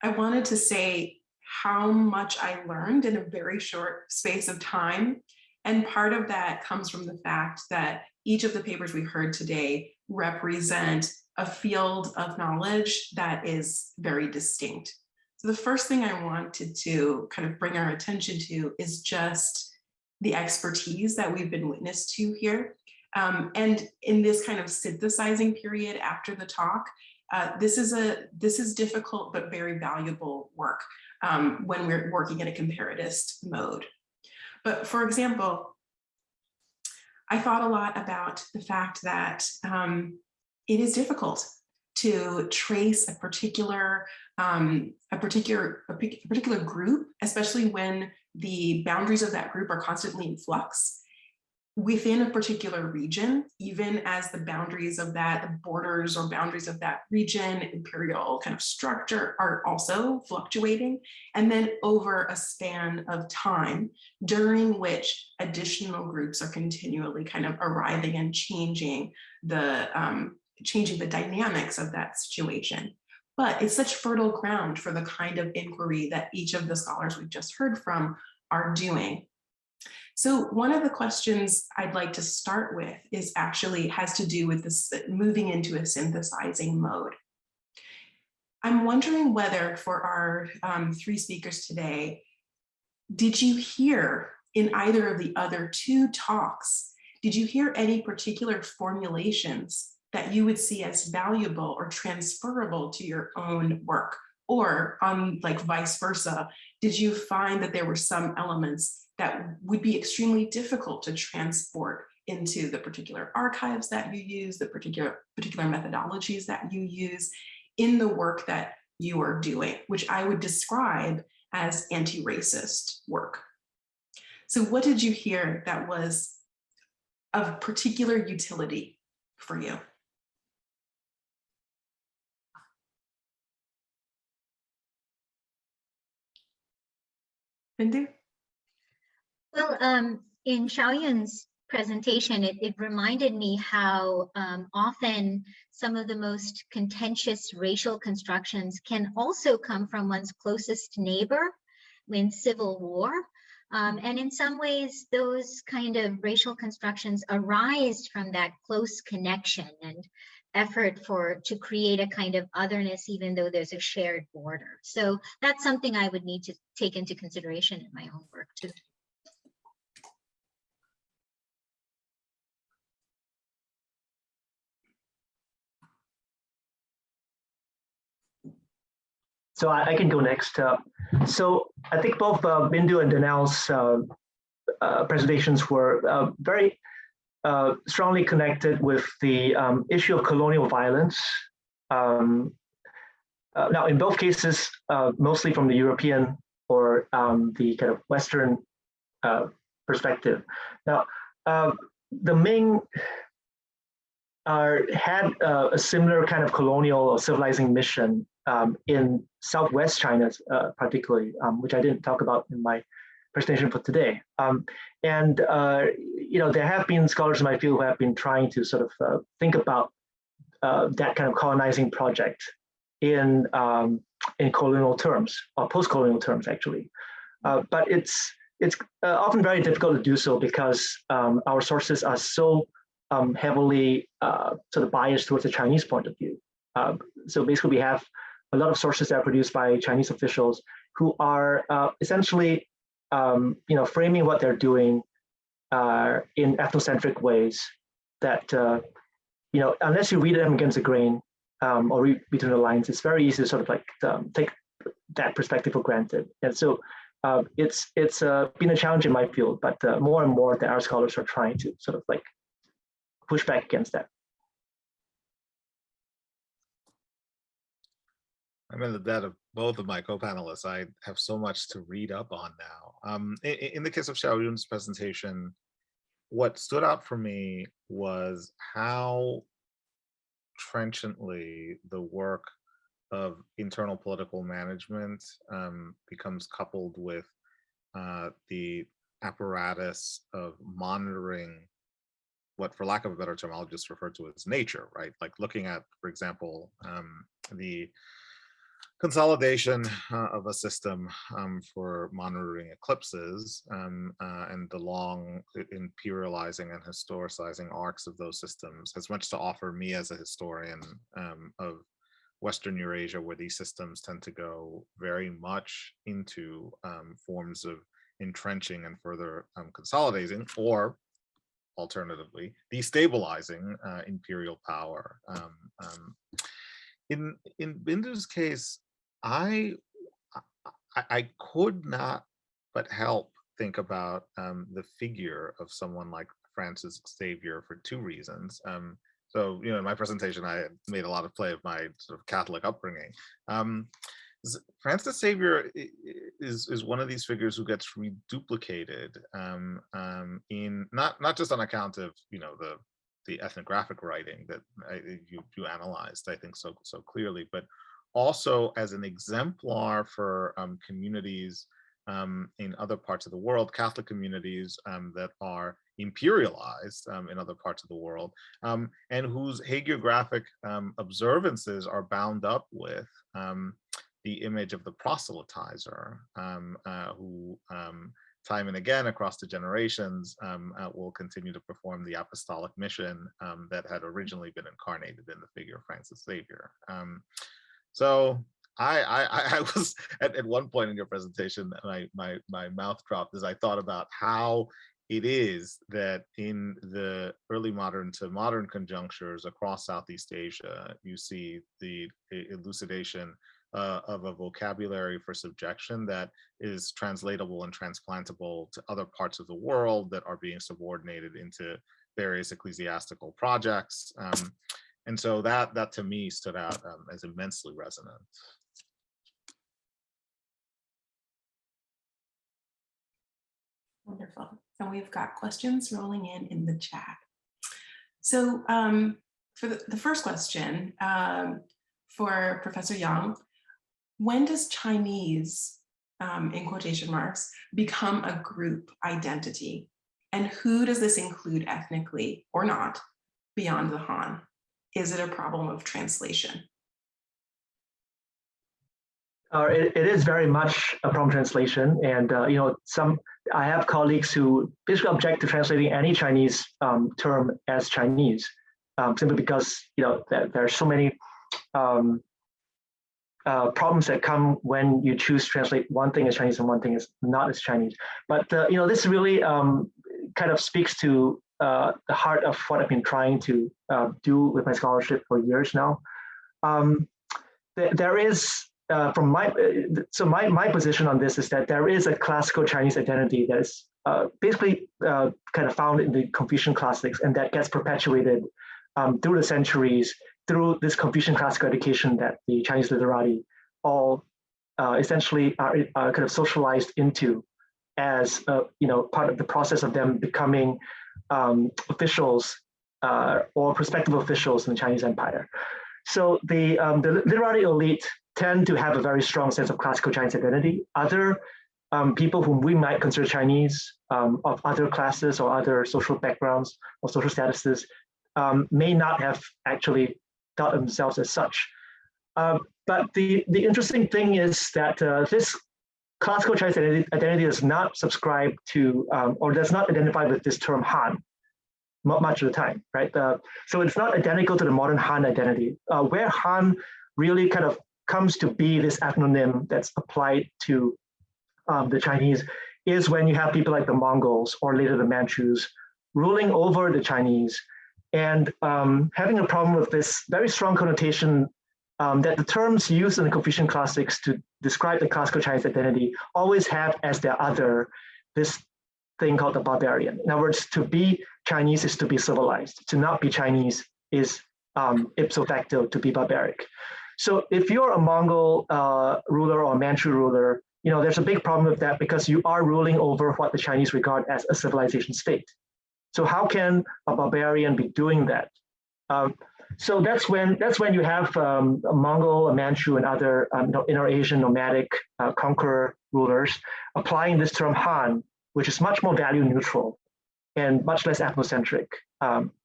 I wanted to say how much I learned in a very short space of time. And part of that comes from the fact that each of the papers we heard today represent a field of knowledge that is very distinct. So the first thing I wanted to kind of bring our attention to is just the expertise that we've been witness to here. And in this kind of synthesizing period after the talk, this is difficult but very valuable work when we're working in a comparatist mode. But for example, I thought a lot about the fact that it is difficult to trace a particular group, especially when the boundaries of that group are constantly in flux within a particular region, even as the boundaries of that, the borders or boundaries of that region, imperial kind of structure are also fluctuating. And then over a span of time, during which additional groups are continually kind of arriving and changing the dynamics of that situation. But it's such fertile ground for the kind of inquiry that each of the scholars we've just heard from are doing. So one of the questions I'd like to start with is actually has to do with this moving into a synthesizing mode. I'm wondering whether for our three speakers today, did you hear in either of the other two talks, did you hear any particular formulations that you would see as valuable or transferable to your own work? Or like vice versa, did you find that there were some elements that would be extremely difficult to transport into the particular archives that you use, the particular methodologies that you use in the work that you are doing, which I would describe as anti-racist work? So what did you hear that was of particular utility for you? Bindu? Well, in Shao-yun's presentation, it reminded me how often some of the most contentious racial constructions can also come from one's closest neighbor in civil war. And in some ways, those kind of racial constructions arise from that close connection and effort to create a kind of otherness, even though there's a shared border. So that's something I would need to take into consideration in my own work too. So I can go next. So I think both Bindu and Dan-el's presentations were very strongly connected with the issue of colonial violence. Now, in both cases, mostly from the European or the kind of Western perspective. Now, the Ming had a similar kind of colonial or civilizing mission in Southwest China, particularly, which I didn't talk about in my presentation for today. You know, there have been scholars in my field who have been trying to sort of think about that kind of colonizing project in colonial terms or post-colonial terms, actually. But it's often very difficult to do so because our sources are so heavily sort of biased towards the Chinese point of view. So basically, we have a lot of sources that are produced by Chinese officials who are essentially, framing what they're doing in ethnocentric ways that, unless you read them against the grain or read between the lines, it's very easy to sort of like take that perspective for granted. And so it's been a challenge in my field, but more and more that our scholars are trying to sort of like push back against that. I'm in the debt of both of my co-panelists. I have so much to read up on now. In the case of Shao-yun's presentation, what stood out for me was how trenchantly the work of internal political management becomes coupled with the apparatus of monitoring what, for lack of a better term, I'll just refer to as nature, right? Like looking at, for example, the consolidation of a system for monitoring eclipses and the long imperializing and historicizing arcs of those systems has much to offer me as a historian of Western Eurasia, where these systems tend to go very much into forms of entrenching and further consolidating, or alternatively, destabilizing imperial power. In Bindu's case, I could not but help think about the figure of someone like Francis Xavier for two reasons. So, in my presentation, I made a lot of play of my sort of Catholic upbringing. Francis Xavier is one of these figures who gets reduplicated in not just on account of the ethnographic writing that you analyzed, I think so clearly, but also as an exemplar for communities in other parts of the world, Catholic communities that are imperialized in other parts of the world, and whose hagiographic observances are bound up with the image of the proselytizer, who time and again across the generations will continue to perform the apostolic mission that had originally been incarnated in the figure of Francis Xavier. So I was at one point in your presentation, my mouth dropped as I thought about how it is that in the early modern to modern conjunctures across Southeast Asia, you see the elucidation of a vocabulary for subjection that is translatable and transplantable to other parts of the world that are being subordinated into various ecclesiastical projects. And so that to me stood out as immensely resonant. Wonderful. And we've got questions rolling in the chat. So for the first question for Professor Yang, when does Chinese, in quotation marks, become a group identity? And who does this include ethnically or not beyond the Han? Is it a problem of translation? It is very much a problem translation, and I have colleagues who basically object to translating any Chinese term as Chinese, simply because there are so many problems that come when you choose to translate one thing as Chinese and one thing as not as Chinese. But this really kind of speaks to the heart of what I've been trying to do with my scholarship for years now. There is, from my position on this is that there is a classical Chinese identity that is basically kind of found in the Confucian classics, and that gets perpetuated through the centuries through this Confucian classical education that the Chinese literati all essentially are kind of socialized into as part of the process of them becoming officials or prospective officials in the Chinese Empire. So the literati elite tend to have a very strong sense of classical Chinese identity. Other people whom we might consider Chinese of other classes or other social backgrounds or social statuses may not have actually thought themselves as such. But the interesting thing is that this classical Chinese identity does not subscribe to or does not identify with this term Han much of the time, right? So it's not identical to the modern Han identity, where Han really kind of comes to be this ethnonym that's applied to the Chinese is when you have people like the Mongols or later the Manchus ruling over the Chinese and having a problem with this very strong connotation that the terms used in the Confucian classics to describe the classical Chinese identity always have as their other this thing called the barbarian. In other words, to be Chinese is to be civilized. To not be Chinese is ipso facto to be barbaric. So if you're a Mongol ruler or Manchu ruler, there's a big problem with that because you are ruling over what the Chinese regard as a civilization state. So how can a barbarian be doing that? So that's when you have a Mongol, a Manchu, and other inner Asian nomadic conqueror rulers applying this term Han, which is much more value neutral and much less ethnocentric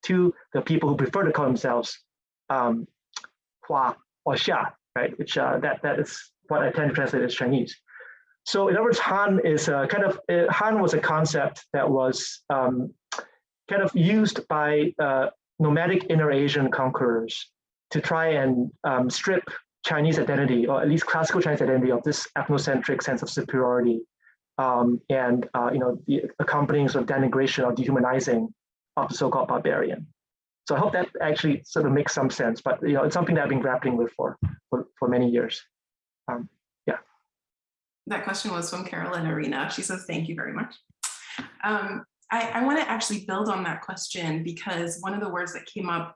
to the people who prefer to call themselves Hua or Xia, right? Which that is what I tend to translate as Chinese. So in other words, Han is Han was a concept that was kind of used by nomadic inner Asian conquerors to try and strip Chinese identity, or at least classical Chinese identity, of this ethnocentric sense of superiority and the accompanying sort of denigration or dehumanizing of the so-called barbarian. So I hope that actually sort of makes some sense, but it's something that I've been grappling with for many years. Yeah. That question was from Carolyn Arena. She says, thank you very much. I want to actually build on that question because one of the words that came up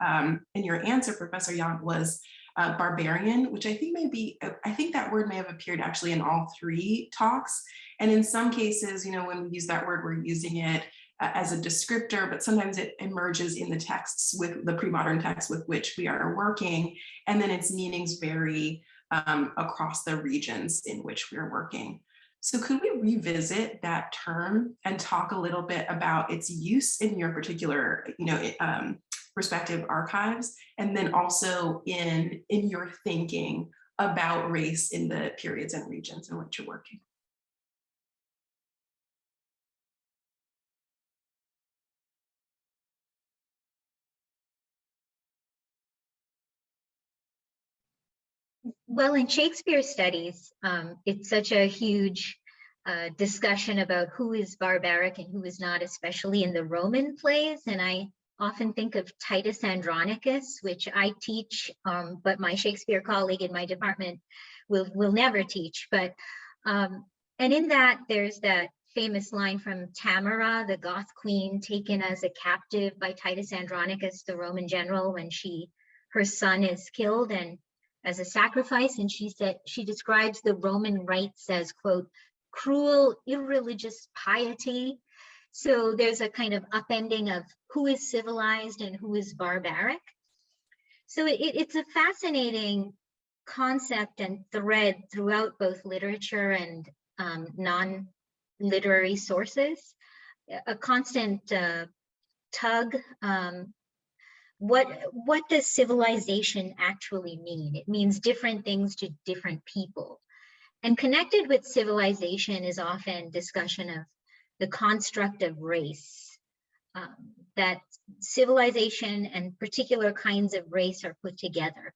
in your answer, Professor Yang, was barbarian, which I think that word may have appeared actually in all three talks. And in some cases, when we use that word, we're using it as a descriptor, but sometimes it emerges in the texts with the pre-modern texts with which we are working. And then its meanings vary across the regions in which we're working. So could we revisit that term and talk a little bit about its use in your particular, respective archives, and then also in your thinking about race in the periods and regions in which you're working? Well, in Shakespeare studies, it's such a huge discussion about who is barbaric and who is not, especially in the Roman plays. And I often think of Titus Andronicus, which I teach, but my Shakespeare colleague in my department will never teach. But and in that, there's that famous line from Tamara, the Goth queen, taken as a captive by Titus Andronicus, the Roman general, when her son is killed and as a sacrifice. And she describes the Roman rites as, quote, cruel, irreligious piety. So there's a kind of upending of who is civilized and who is barbaric. So it's a fascinating concept and thread throughout both literature and non-literary sources, a constant tug. What does civilization actually mean? It means different things to different people. And connected with civilization is often discussion of the construct of race, that civilization and particular kinds of race are put together.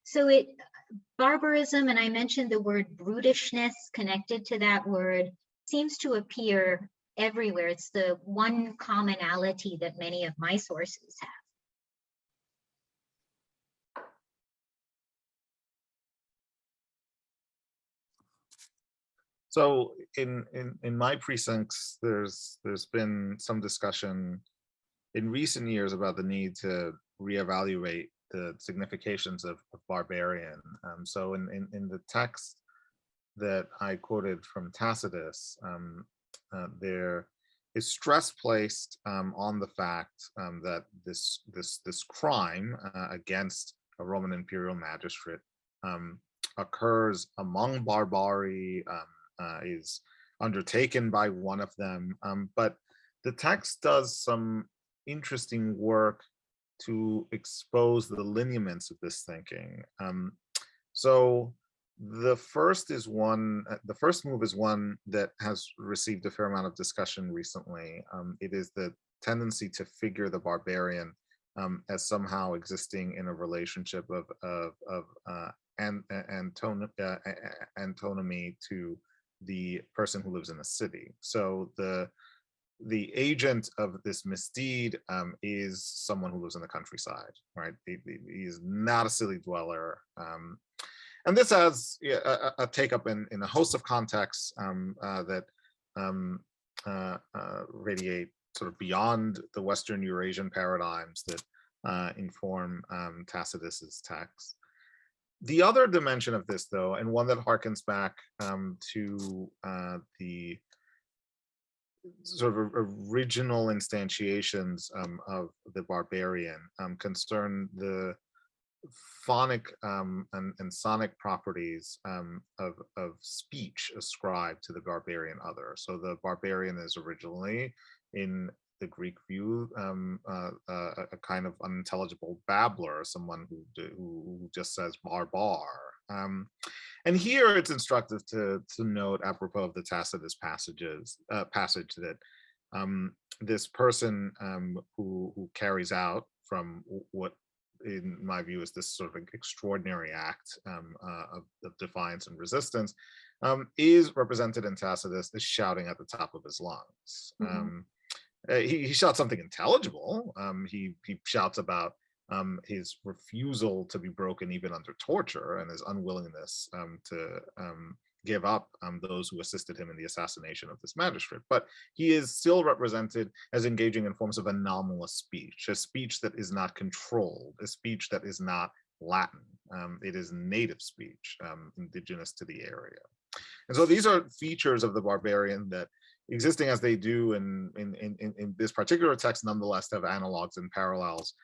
So barbarism, and I mentioned the word brutishness connected to that word, seems to appear everywhere. It's the one commonality that many of my sources have. So in my precincts, there's been some discussion in recent years about the need to reevaluate the significations of barbarian. So in the text that I quoted from Tacitus, there is stress placed on the fact that this crime against a Roman imperial magistrate occurs among barbari, is undertaken by one of them, but the text does some interesting work to expose the lineaments of this thinking. So the first move is one that has received a fair amount of discussion recently. It is the tendency to figure the barbarian as somehow existing in a relationship of antinomy to the person who lives in a city. So the agent of this misdeed is someone who lives in the countryside, right? He is not a city dweller. And this has a take up in a host of contexts that radiate sort of beyond the Western Eurasian paradigms that inform Tacitus's text. The other dimension of this, though, and one that harkens back to the sort of original instantiations of the barbarian, concern the phonic and sonic properties of speech ascribed to the barbarian other. So the barbarian is originally, in the Greek view, a kind of unintelligible babbler, someone who just says bar bar. And here it's instructive to note, apropos of the Tacitus passage, that this person who carries out from what, in my view, is this sort of extraordinary act of defiance and resistance, is represented in Tacitus as shouting at the top of his lungs. Mm-hmm. He shouts something intelligible. He shouts about his refusal to be broken even under torture, and his unwillingness to give up those who assisted him in the assassination of this magistrate. But he is still represented as engaging in forms of anomalous speech, a speech that is not controlled, a speech that is not Latin. It is native speech, indigenous to the area. And so these are features of the barbarian that, existing as they do in this particular text, nonetheless have analogs and parallels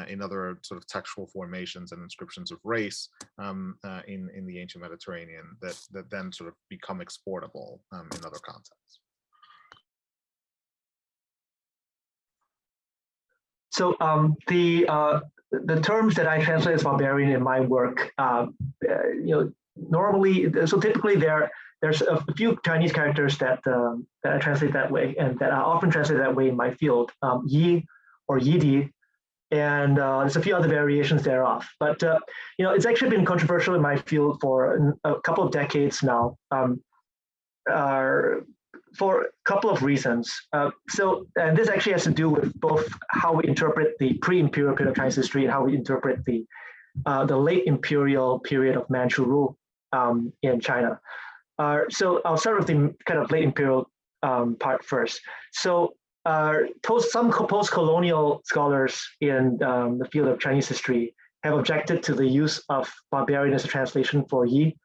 in other sort of textual formations and inscriptions of race in the ancient Mediterranean that then sort of become exportable in other contexts. So the terms that I translate as barbarian in my work, normally, so typically there's a few Chinese characters that I translate that way, and that I often translate that way in my field, yi or yidi, and there's a few other variations thereof. But it's actually been controversial in my field for a couple of decades now, for a couple of reasons. And this actually has to do with both how we interpret the pre-imperial period of Chinese history and how we interpret the late imperial period of Manchu rule in China. So I'll start with the kind of late imperial part first. So some post-colonial scholars in the field of Chinese history have objected to the use of barbarian as a translation for yi,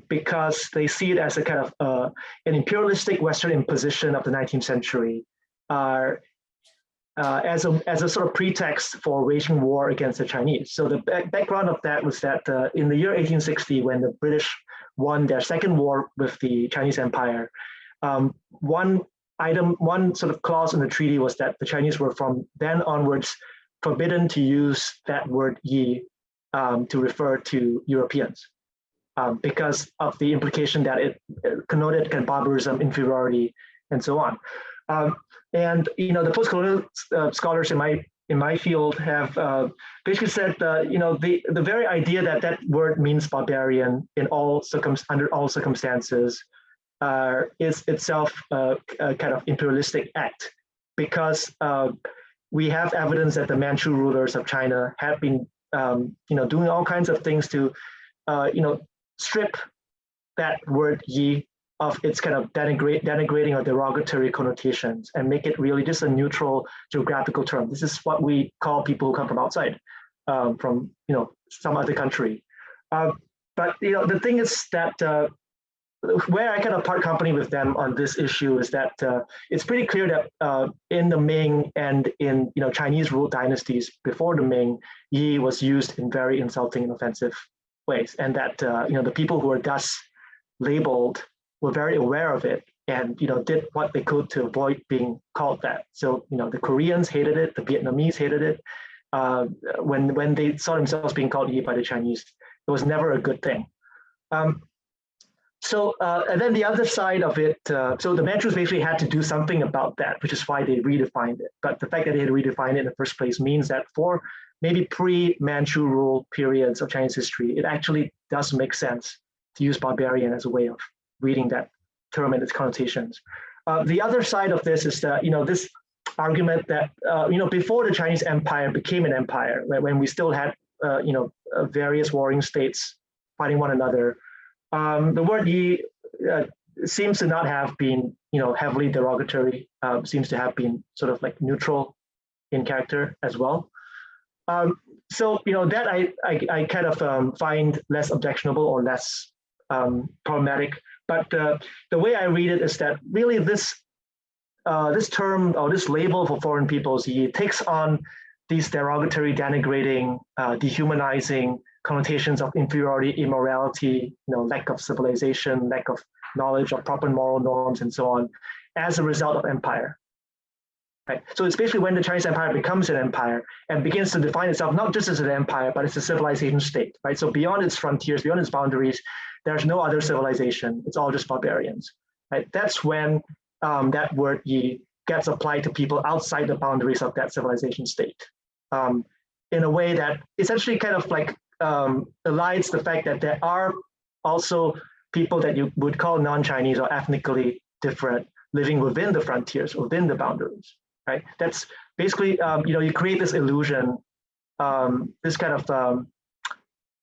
because they see it as a kind of an imperialistic Western imposition of the 19th century, as a sort of pretext for waging war against the Chinese. So the background of that was that in the year 1860, when the British won their second war with the Chinese Empire, one sort of clause in the treaty was that the Chinese were from then onwards forbidden to use that word yi to refer to Europeans, because of the implication that it connoted kind of barbarism, inferiority, and so on. And the post-colonial scholars in my field have basically said the very idea that word means barbarian under all circumstances is itself a kind of imperialistic act, because we have evidence that the Manchu rulers of China have been doing all kinds of things to strip that word yi of its kind of denigrating or derogatory connotations and make it really just a neutral geographical term. This is what we call people who come from outside, from some other country. But the thing is that where I kind of part company with them on this issue is that it's pretty clear that in the Ming and in Chinese ruled dynasties before the Ming, yi was used in very insulting and offensive ways, and that the people who were thus labeled were very aware of it, and did what they could to avoid being called that. So the Koreans hated it, the Vietnamese hated it. When they saw themselves being called Yi by the Chinese, it was never a good thing. And then the other side of it, so the Manchus basically had to do something about that, which is why they redefined it. But the fact that they had to redefine it in the first place means that for maybe pre-Manchu rule periods of Chinese history, it actually does make sense to use barbarian as a way of reading that term and its connotations. The other side of this is that, this argument that, before the Chinese Empire became an empire, when we still had, various warring states fighting one another, the word Yi seems to not have been, heavily derogatory, seems to have been sort of like neutral in character as well. So, that I kind of find less objectionable or less problematic. But the way I read it is that really this term or this label for foreign peoples, Yi, takes on these derogatory, denigrating, dehumanizing connotations of inferiority, immorality, lack of civilization, lack of knowledge of proper moral norms, and so on, as a result of empire. Right? So it's basically when the Chinese Empire becomes an empire and begins to define itself not just as an empire, but as a civilization state. Right? So beyond its frontiers, beyond its boundaries, there's no other civilization. It's all just barbarians. Right? That's when that word Yi gets applied to people outside the boundaries of that civilization state, in a way that essentially kind of like elides the fact that there are also people that you would call non-Chinese or ethnically different living within the frontiers, within the boundaries, right? That's basically, you create this illusion, this kind of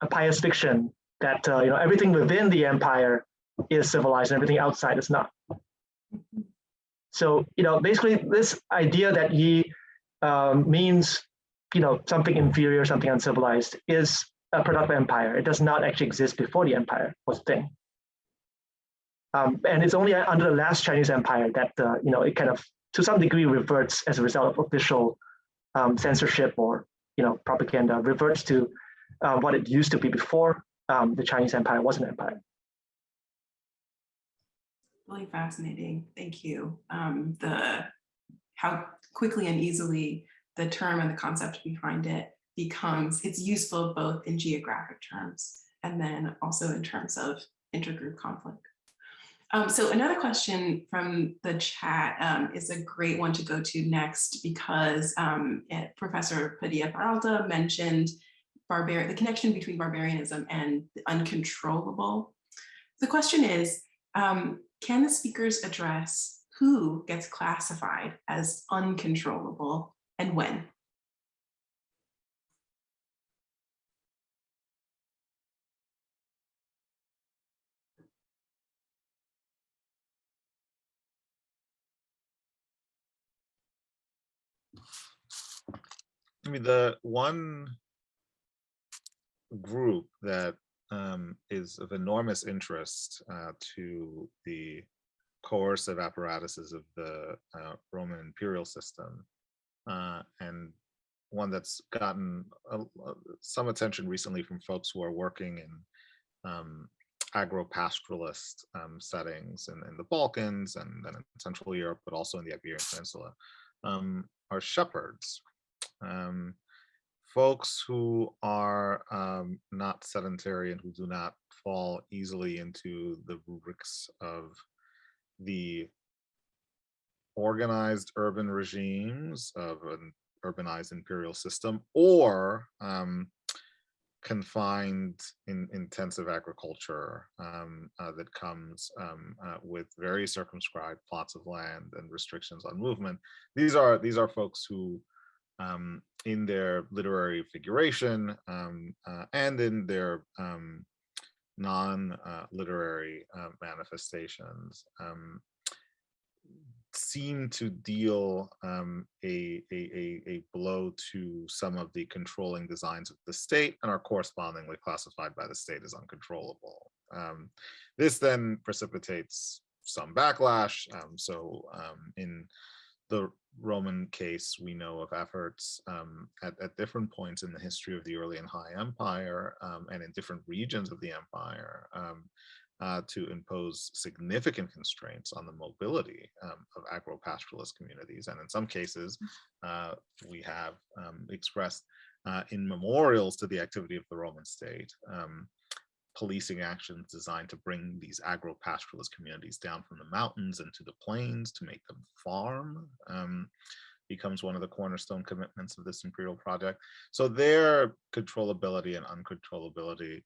a pious fiction that, everything within the empire is civilized and everything outside is not. So, basically this idea that Yi means, something inferior, something uncivilized is a product of empire. It does not actually exist before the empire was a thing. And it's only under the last Chinese Empire that, it kind of, to some degree, reverts as a result of official censorship or, propaganda, reverts to what it used to be before the Chinese Empire was an empire. Really fascinating. Thank you. How quickly and easily the term and the concept behind it it's useful both in geographic terms and then also in terms of intergroup conflict. So another question from the chat is a great one to go to next because Professor Padilla Peralta mentioned the connection between barbarianism and the uncontrollable. The question is, can the speakers address who gets classified as uncontrollable and when? I mean, the one group that is of enormous interest to the coercive apparatuses of the Roman imperial system, and one that's gotten some attention recently from folks who are working in agro-pastoralist settings in the Balkans and then in Central Europe, but also in the Iberian Peninsula, are shepherds. Folks who are not sedentary and who do not fall easily into the rubrics of the organized urban regimes of an urbanized imperial system, or confined in intensive agriculture that comes with very circumscribed plots of land and restrictions on movement. These are folks who, in their literary figuration and in their non-literary manifestations, seem to deal a blow to some of the controlling designs of the state and are correspondingly classified by the state as uncontrollable. This then precipitates some backlash. In the Roman case, we know of efforts at different points in the history of the early and high empire and in different regions of the empire to impose significant constraints on the mobility of agro-pastoralist communities. And in some cases, we have expressed in memorials to the activity of the Roman state, policing actions designed to bring these agro-pastoralist communities down from the mountains into the plains to make them farm, becomes one of the cornerstone commitments of this imperial project. So their controllability and uncontrollability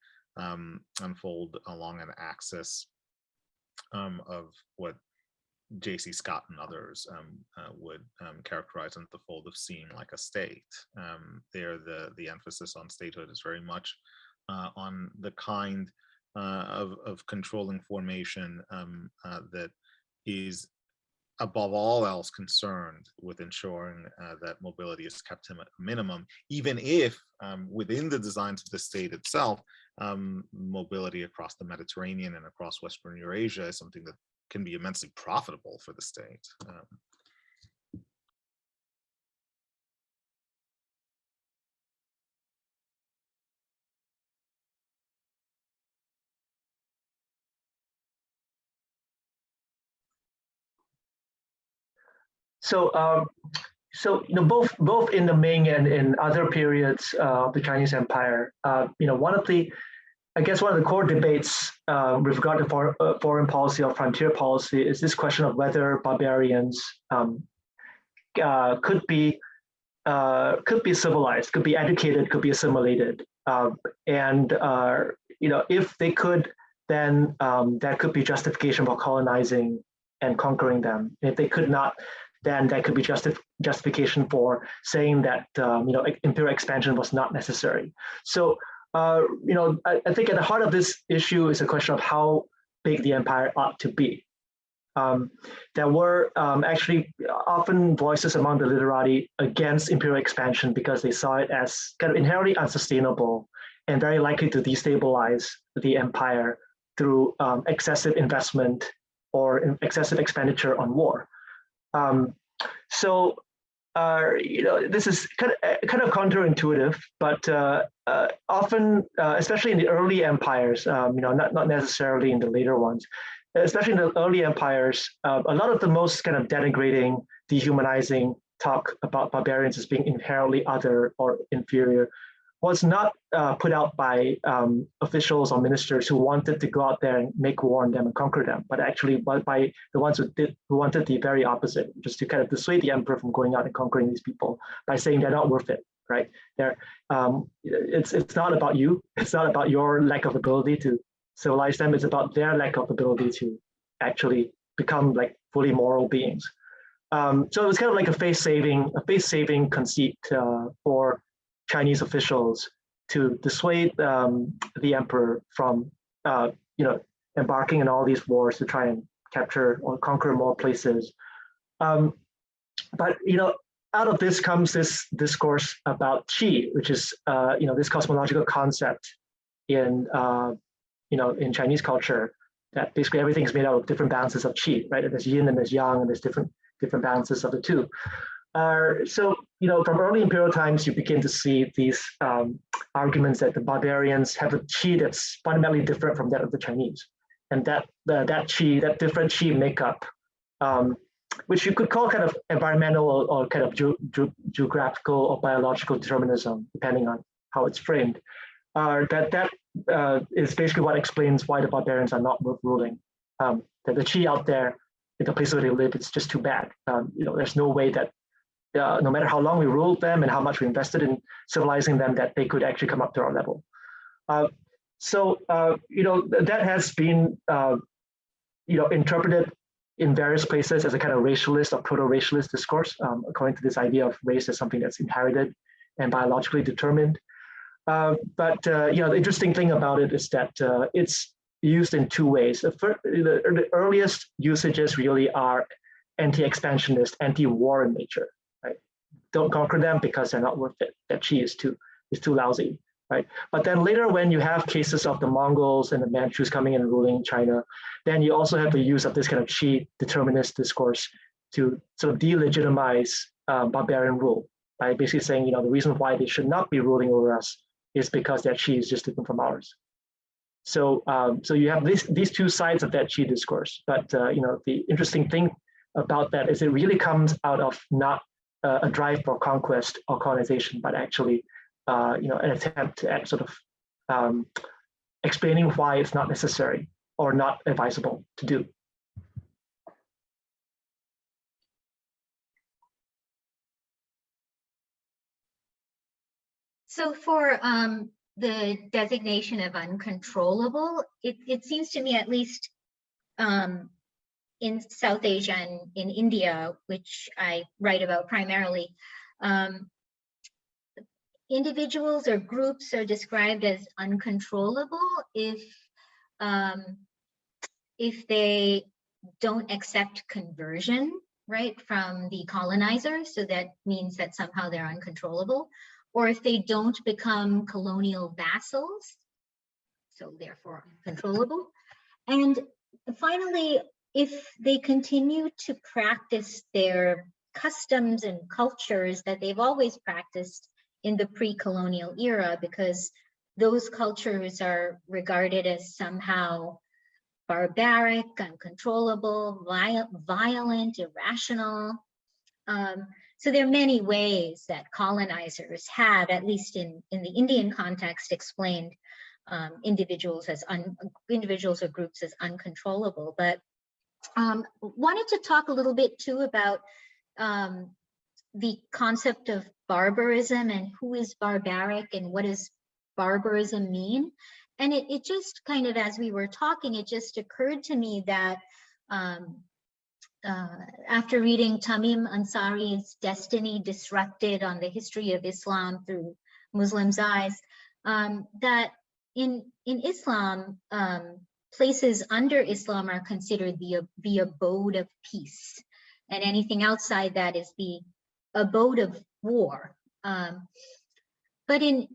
unfold along an axis of what J.C. Scott and others would characterize as the fold of seeing like a state. There, the emphasis on statehood is very much on the kind of controlling formation that is above all else concerned with ensuring that mobility is kept to a minimum, even if within the designs of the state itself, mobility across the Mediterranean and across Western Eurasia is something that can be immensely profitable for the state. So both in the Ming and in other periods of the Chinese Empire, one of the core debates with regard to foreign policy or frontier policy is this question of whether barbarians could be civilized, could be educated, could be assimilated, if they could, then that could be justification for colonizing and conquering them. If they could not, then that could be justification for saying that imperial expansion was not necessary. So I think at the heart of this issue is a question of how big the empire ought to be. There were actually often voices among the literati against imperial expansion because they saw it as kind of inherently unsustainable and very likely to destabilize the empire through excessive investment or excessive expenditure on war. This is kind of counterintuitive, but often, especially in the early empires, not necessarily in the later ones, especially in the early empires, a lot of the most kind of denigrating, dehumanizing talk about barbarians as being inherently other or inferior was not put out by officials or ministers who wanted to go out there and make war on them and conquer them, but actually by the ones who wanted the very opposite, just to kind of dissuade the emperor from going out and conquering these people by saying they're not worth it, right? It's not about you. It's not about your lack of ability to civilize them. It's about their lack of ability to actually become like fully moral beings. So it was kind of like a face-saving conceit for Chinese officials to dissuade the emperor from, embarking in all these wars to try and capture or conquer more places. But out of this comes this discourse about qi, which is this cosmological concept in Chinese culture that basically everything is made out of different balances of qi, right? And there's yin and there's yang, and there's different balances of the two. From early imperial times, you begin to see these arguments that the barbarians have a qi that's fundamentally different from that of the Chinese, and that different qi makeup, which you could call kind of environmental or kind of geographical or biological determinism, depending on how it's framed. That is basically what explains why the barbarians are not worth ruling. That the qi out there, in the place where they live, it's just too bad. There's no way that no matter how long we ruled them and how much we invested in civilizing them, that they could actually come up to our level. That has been, interpreted in various places as a kind of racialist or proto-racialist discourse, according to this idea of race as something that's inherited and biologically determined. The interesting thing about it is that it's used in two ways. The earliest usages really are anti-expansionist, anti-war in nature. Right? Don't conquer them because they're not worth it. That qi is too lousy, right? But then later, when you have cases of the Mongols and the Manchus coming in and ruling China, then you also have the use of this kind of qi determinist discourse to sort of delegitimize barbarian rule by basically saying, the reason why they should not be ruling over us is because their qi is just different from ours. So, so you have these two sides of that Qi discourse. But you know, the interesting thing about that is it really comes out of not a drive for conquest or colonization, but actually, you know, an attempt at sort of explaining why it's not necessary or not advisable to do. So for the designation of uncontrollable, it seems to me, at least in South Asia and in India, which I write about primarily, individuals or groups are described as uncontrollable if they don't accept conversion, right, from the colonizer. So that means that somehow they're uncontrollable. Or if they don't become colonial vassals, so therefore uncontrollable. And finally, if they continue to practice their customs and cultures that they've always practiced in the pre-colonial era, because those cultures are regarded as somehow barbaric, uncontrollable, violent, irrational. So there are many ways that colonizers have, at least in the Indian context, explained individuals or groups as uncontrollable. But wanted to talk a little bit too about the concept of barbarism and who is barbaric and what does barbarism mean. And it just kind of, as we were talking, it just occurred to me that after reading Tamim Ansari's Destiny Disrupted on the History of Islam through Muslims' eyes, that in Islam, places under Islam are considered the abode of peace, and anything outside that is the abode of war. But in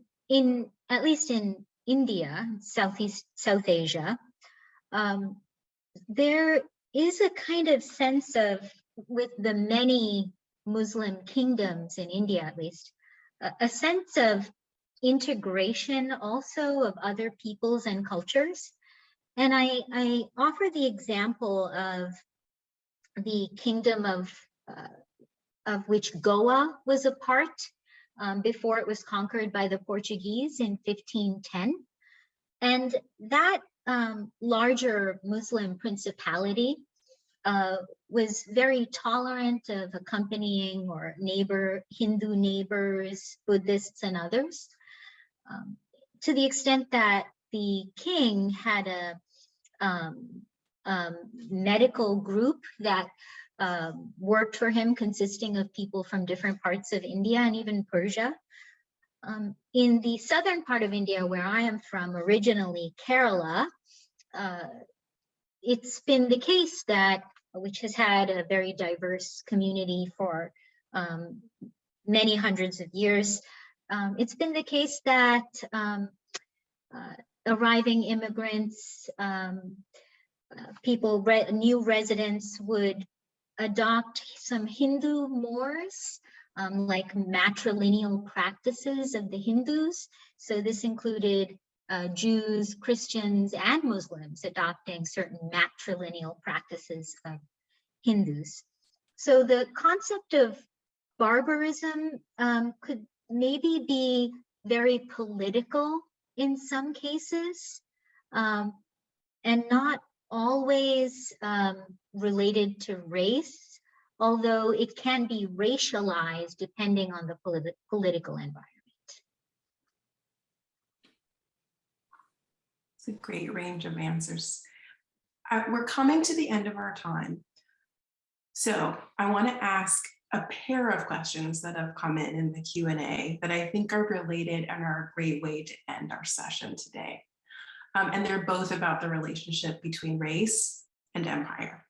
at least in India, South Asia, there is a kind of sense of, with the many Muslim kingdoms in India at least, a sense of integration also of other peoples and cultures. And I offer the example of the kingdom of which Goa was a part before it was conquered by the Portuguese in 1510. And that larger Muslim principality was very tolerant of accompanying or Hindu neighbors, Buddhists and others, to the extent that the king had a medical group that worked for him, consisting of people from different parts of India and even Persia. In the southern part of India, where I am from, originally Kerala, it's been the case that, which has had a very diverse community for many hundreds of years, it's been the case that arriving immigrants, new residents would adopt some Hindu mores, like matrilineal practices of the Hindus. So this included Jews, Christians, and Muslims adopting certain matrilineal practices of Hindus. So the concept of barbarism could maybe be very political in some cases, and not always related to race, although it can be racialized depending on the political environment. It's a great range of answers. We're coming to the end of our time. So I want to ask a pair of questions that have come in the Q&A that I think are related and are a great way to end our session today. And they're both about the relationship between race and empire.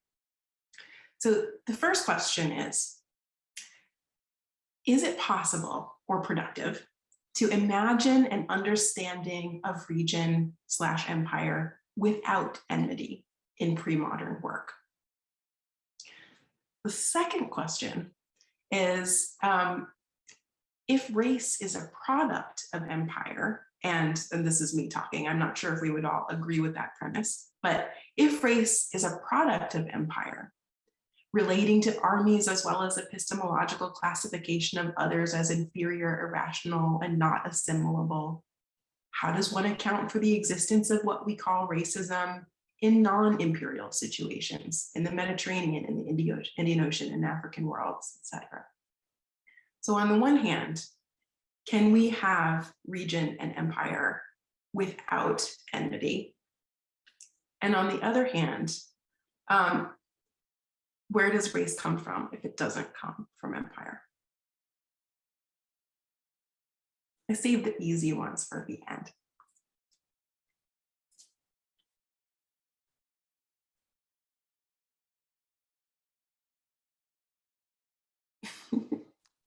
So the first question is it possible or productive to imagine an understanding of region/empire without enmity in pre-modern work? The second question is, if race is a product of empire and this is me talking, I'm not sure if we would all agree with that premise, but if race is a product of empire, relating to armies as well as epistemological classification of others as inferior, irrational, and not assimilable, how does one account for the existence of what we call racism in non-imperial situations, in the Mediterranean, in the Indian Ocean, and African worlds, etc.? So on the one hand, can we have region and empire without enmity? And on the other hand, where does race come from if it doesn't come from empire? I saved the easy ones for the end.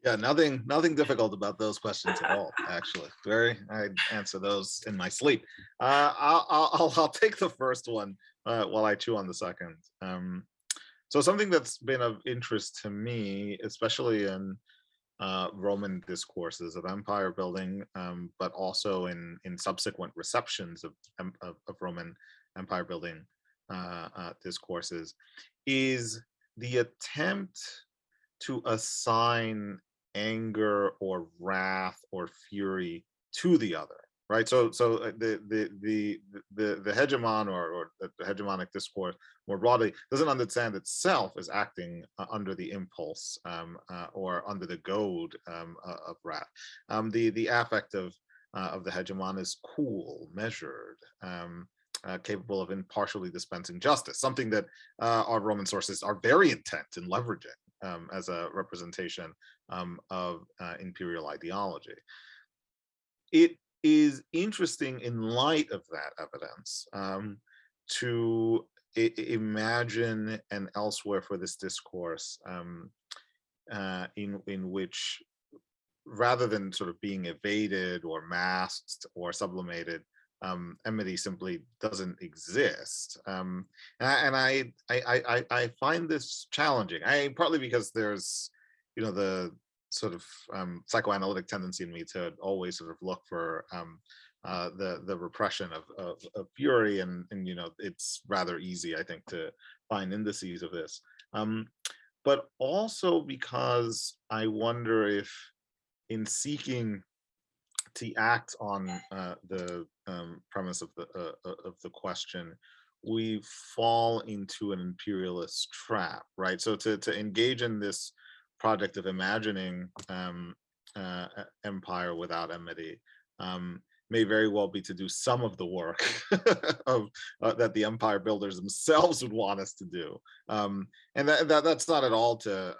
Yeah, nothing difficult about those questions at all. Actually, I'd answer those in my sleep. I'll take the first one while I chew on the second. So something that's been of interest to me, especially in Roman discourses of empire building, but also in subsequent receptions of Roman empire building discourses, is the attempt to assign anger or wrath or fury to the other, right? So the hegemon or the hegemonic discourse more broadly doesn't understand itself as acting under the impulse or under the goad of wrath. The affect of the hegemon is cool, measured, capable of impartially dispensing justice, something that our Roman sources are very intent in leveraging as a representation of imperial ideology. It is interesting in light of that evidence to imagine an elsewhere for this discourse in which, rather than sort of being evaded or masked or sublimated, enmity simply doesn't exist, and I find this challenging. Partly because there's, the sort of psychoanalytic tendency in me to always sort of look for the repression of fury, and it's rather easy, I think, to find indices of this, but also because I wonder if, in seeking to act on the premise of the question, we fall into an imperialist trap, right? So to engage in this project of imagining empire without enmity may very well be to do some of the work of that the empire builders themselves would want us to do, and that's not at all to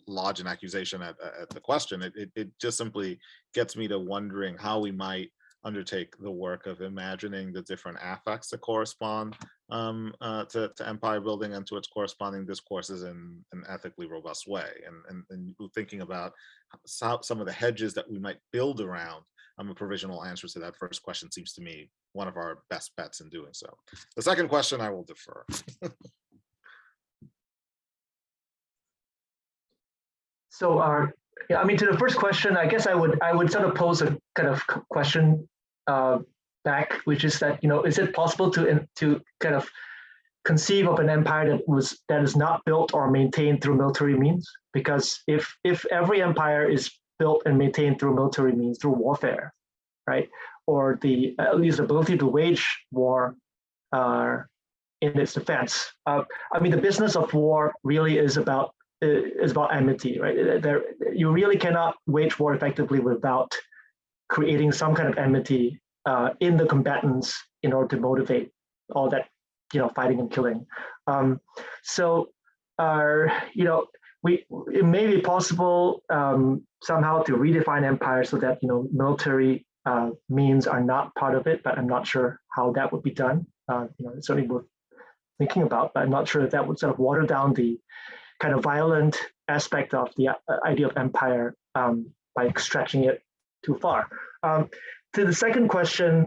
lodge an accusation at the question. It just simply gets me to wondering how we might undertake the work of imagining the different affects that correspond to empire building and to its corresponding discourses in an ethically robust way, and thinking about some of the hedges that we might build around a provisional answer to that first question seems to me one of our best bets in doing so. The second question I will defer. So, yeah, I mean, to the first question, I guess I would sort of pose a kind of question back, which is that, is it possible to kind of conceive of an empire that is not built or maintained through military means? Because if every empire is built and maintained through military means, through warfare, right, or at least ability to wage war in its defense, I mean, the business of war really is about enmity, right? You really cannot wage war effectively without creating some kind of enmity in the combatants in order to motivate all that, fighting and killing. It may be possible somehow to redefine empire so that military means are not part of it, but I'm not sure how that would be done. It's certainly worth thinking about, but I'm not sure if that would sort of water down the kind of violent aspect of the idea of empire by stretching it too far. To the second question,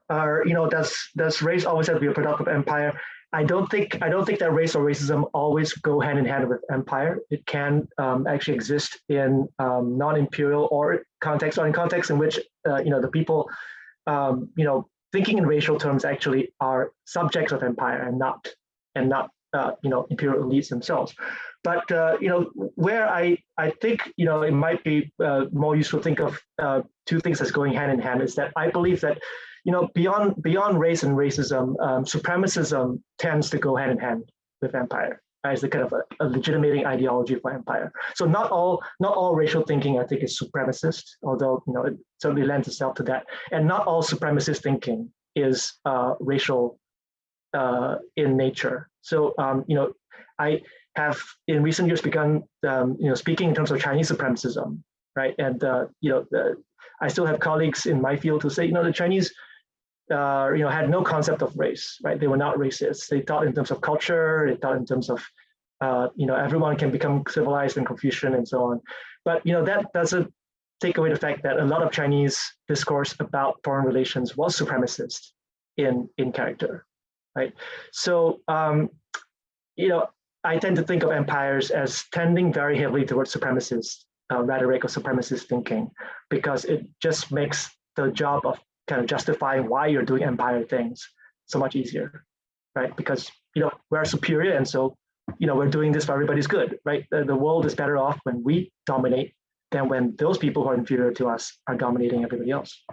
does race always have to be a product of empire? I don't think that race or racism always go hand in hand with empire. It can actually exist in non-imperial or context, or in contexts in which the people thinking in racial terms actually are subjects of empire and not imperial elites themselves. But where I think it might be more useful to think of two things as going hand in hand is that I believe that beyond race and racism, supremacism tends to go hand in hand with empire as the kind of a legitimating ideology for empire. So not all racial thinking I think is supremacist, although it certainly lends itself to that, and not all supremacist thinking is racial in nature. So I have in recent years begun speaking in terms of Chinese supremacism, right? And I still have colleagues in my field who say the Chinese had no concept of race, right? They were not racist. They thought in terms of culture. They thought in terms of everyone can become civilized and Confucian and so on. But that doesn't take away the fact that a lot of Chinese discourse about foreign relations was supremacist in character, right? So I tend to think of empires as tending very heavily towards supremacist rhetoric or supremacist thinking, because it just makes the job of kind of justifying why you're doing empire things so much easier, right? Because we're superior, and so we're doing this for everybody's good, right? The world is better off when we dominate than when those people who are inferior to us are dominating everybody else.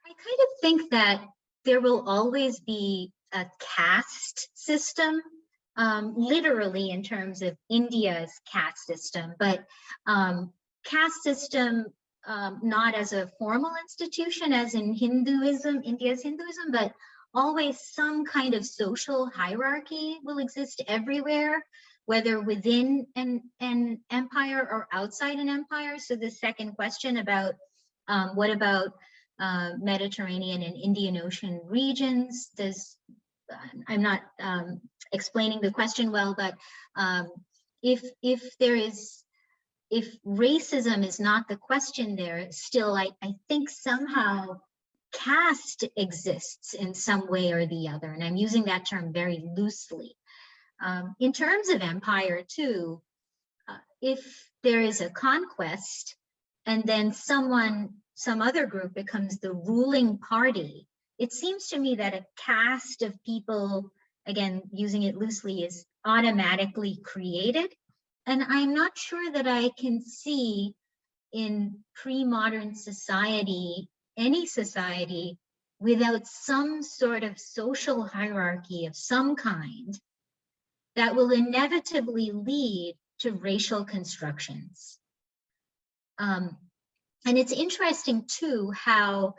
I kind of think that there will always be a caste system, literally in terms of India's caste system, but caste system not as a formal institution as in Hinduism, India's Hinduism, but always some kind of social hierarchy will exist everywhere, whether within an empire or outside an empire. So the second question about what about Mediterranean and Indian Ocean regions? I'm not explaining the question well, but if racism is not the question there, still I think somehow caste exists in some way or the other, and I'm using that term very loosely. In terms of empire too, if there is a conquest and then some other group becomes the ruling party, it seems to me that a caste of people, again, using it loosely, is automatically created. And I'm not sure that I can see in pre-modern society, any society, without some sort of social hierarchy of some kind that will inevitably lead to racial constructions. And it's interesting too how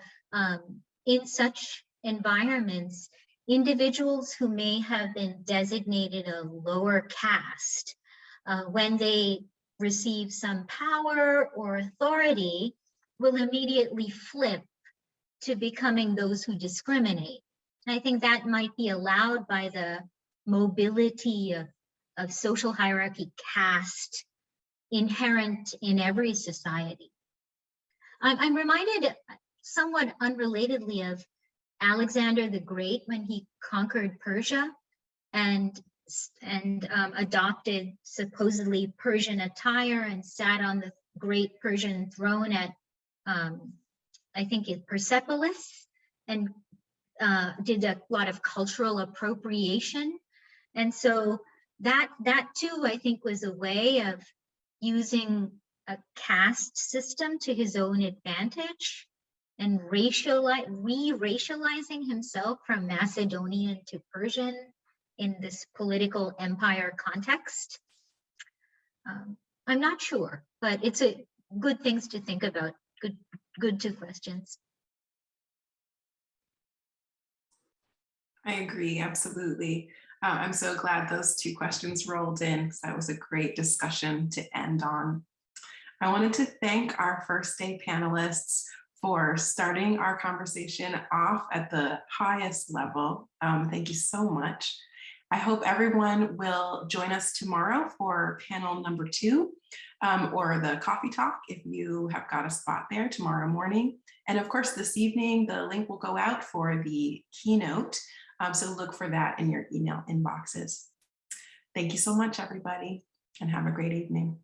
in such environments, individuals who may have been designated a lower caste, when they receive some power or authority, will immediately flip to becoming those who discriminate. And I think that might be allowed by the mobility of social hierarchy, caste, inherent in every society. I'm reminded somewhat unrelatedly of Alexander the Great when he conquered Persia and adopted supposedly Persian attire and sat on the great Persian throne at, I think it Persepolis, and did a lot of cultural appropriation. And so that too, I think, was a way of using a caste system to his own advantage and re-racializing himself from Macedonian to Persian in this political empire context. I'm not sure, but it's a good things to think about. Good two questions. I agree, absolutely. I'm so glad those two questions rolled in because that was a great discussion to end on. I wanted to thank our first day panelists for starting our conversation off at the highest level. Thank you so much. I hope everyone will join us tomorrow for panel number 2. or the coffee talk if you have got a spot there tomorrow morning. And of course, this evening, the link will go out for the keynote. So look for that in your email inboxes. Thank you so much, everybody, and have a great evening.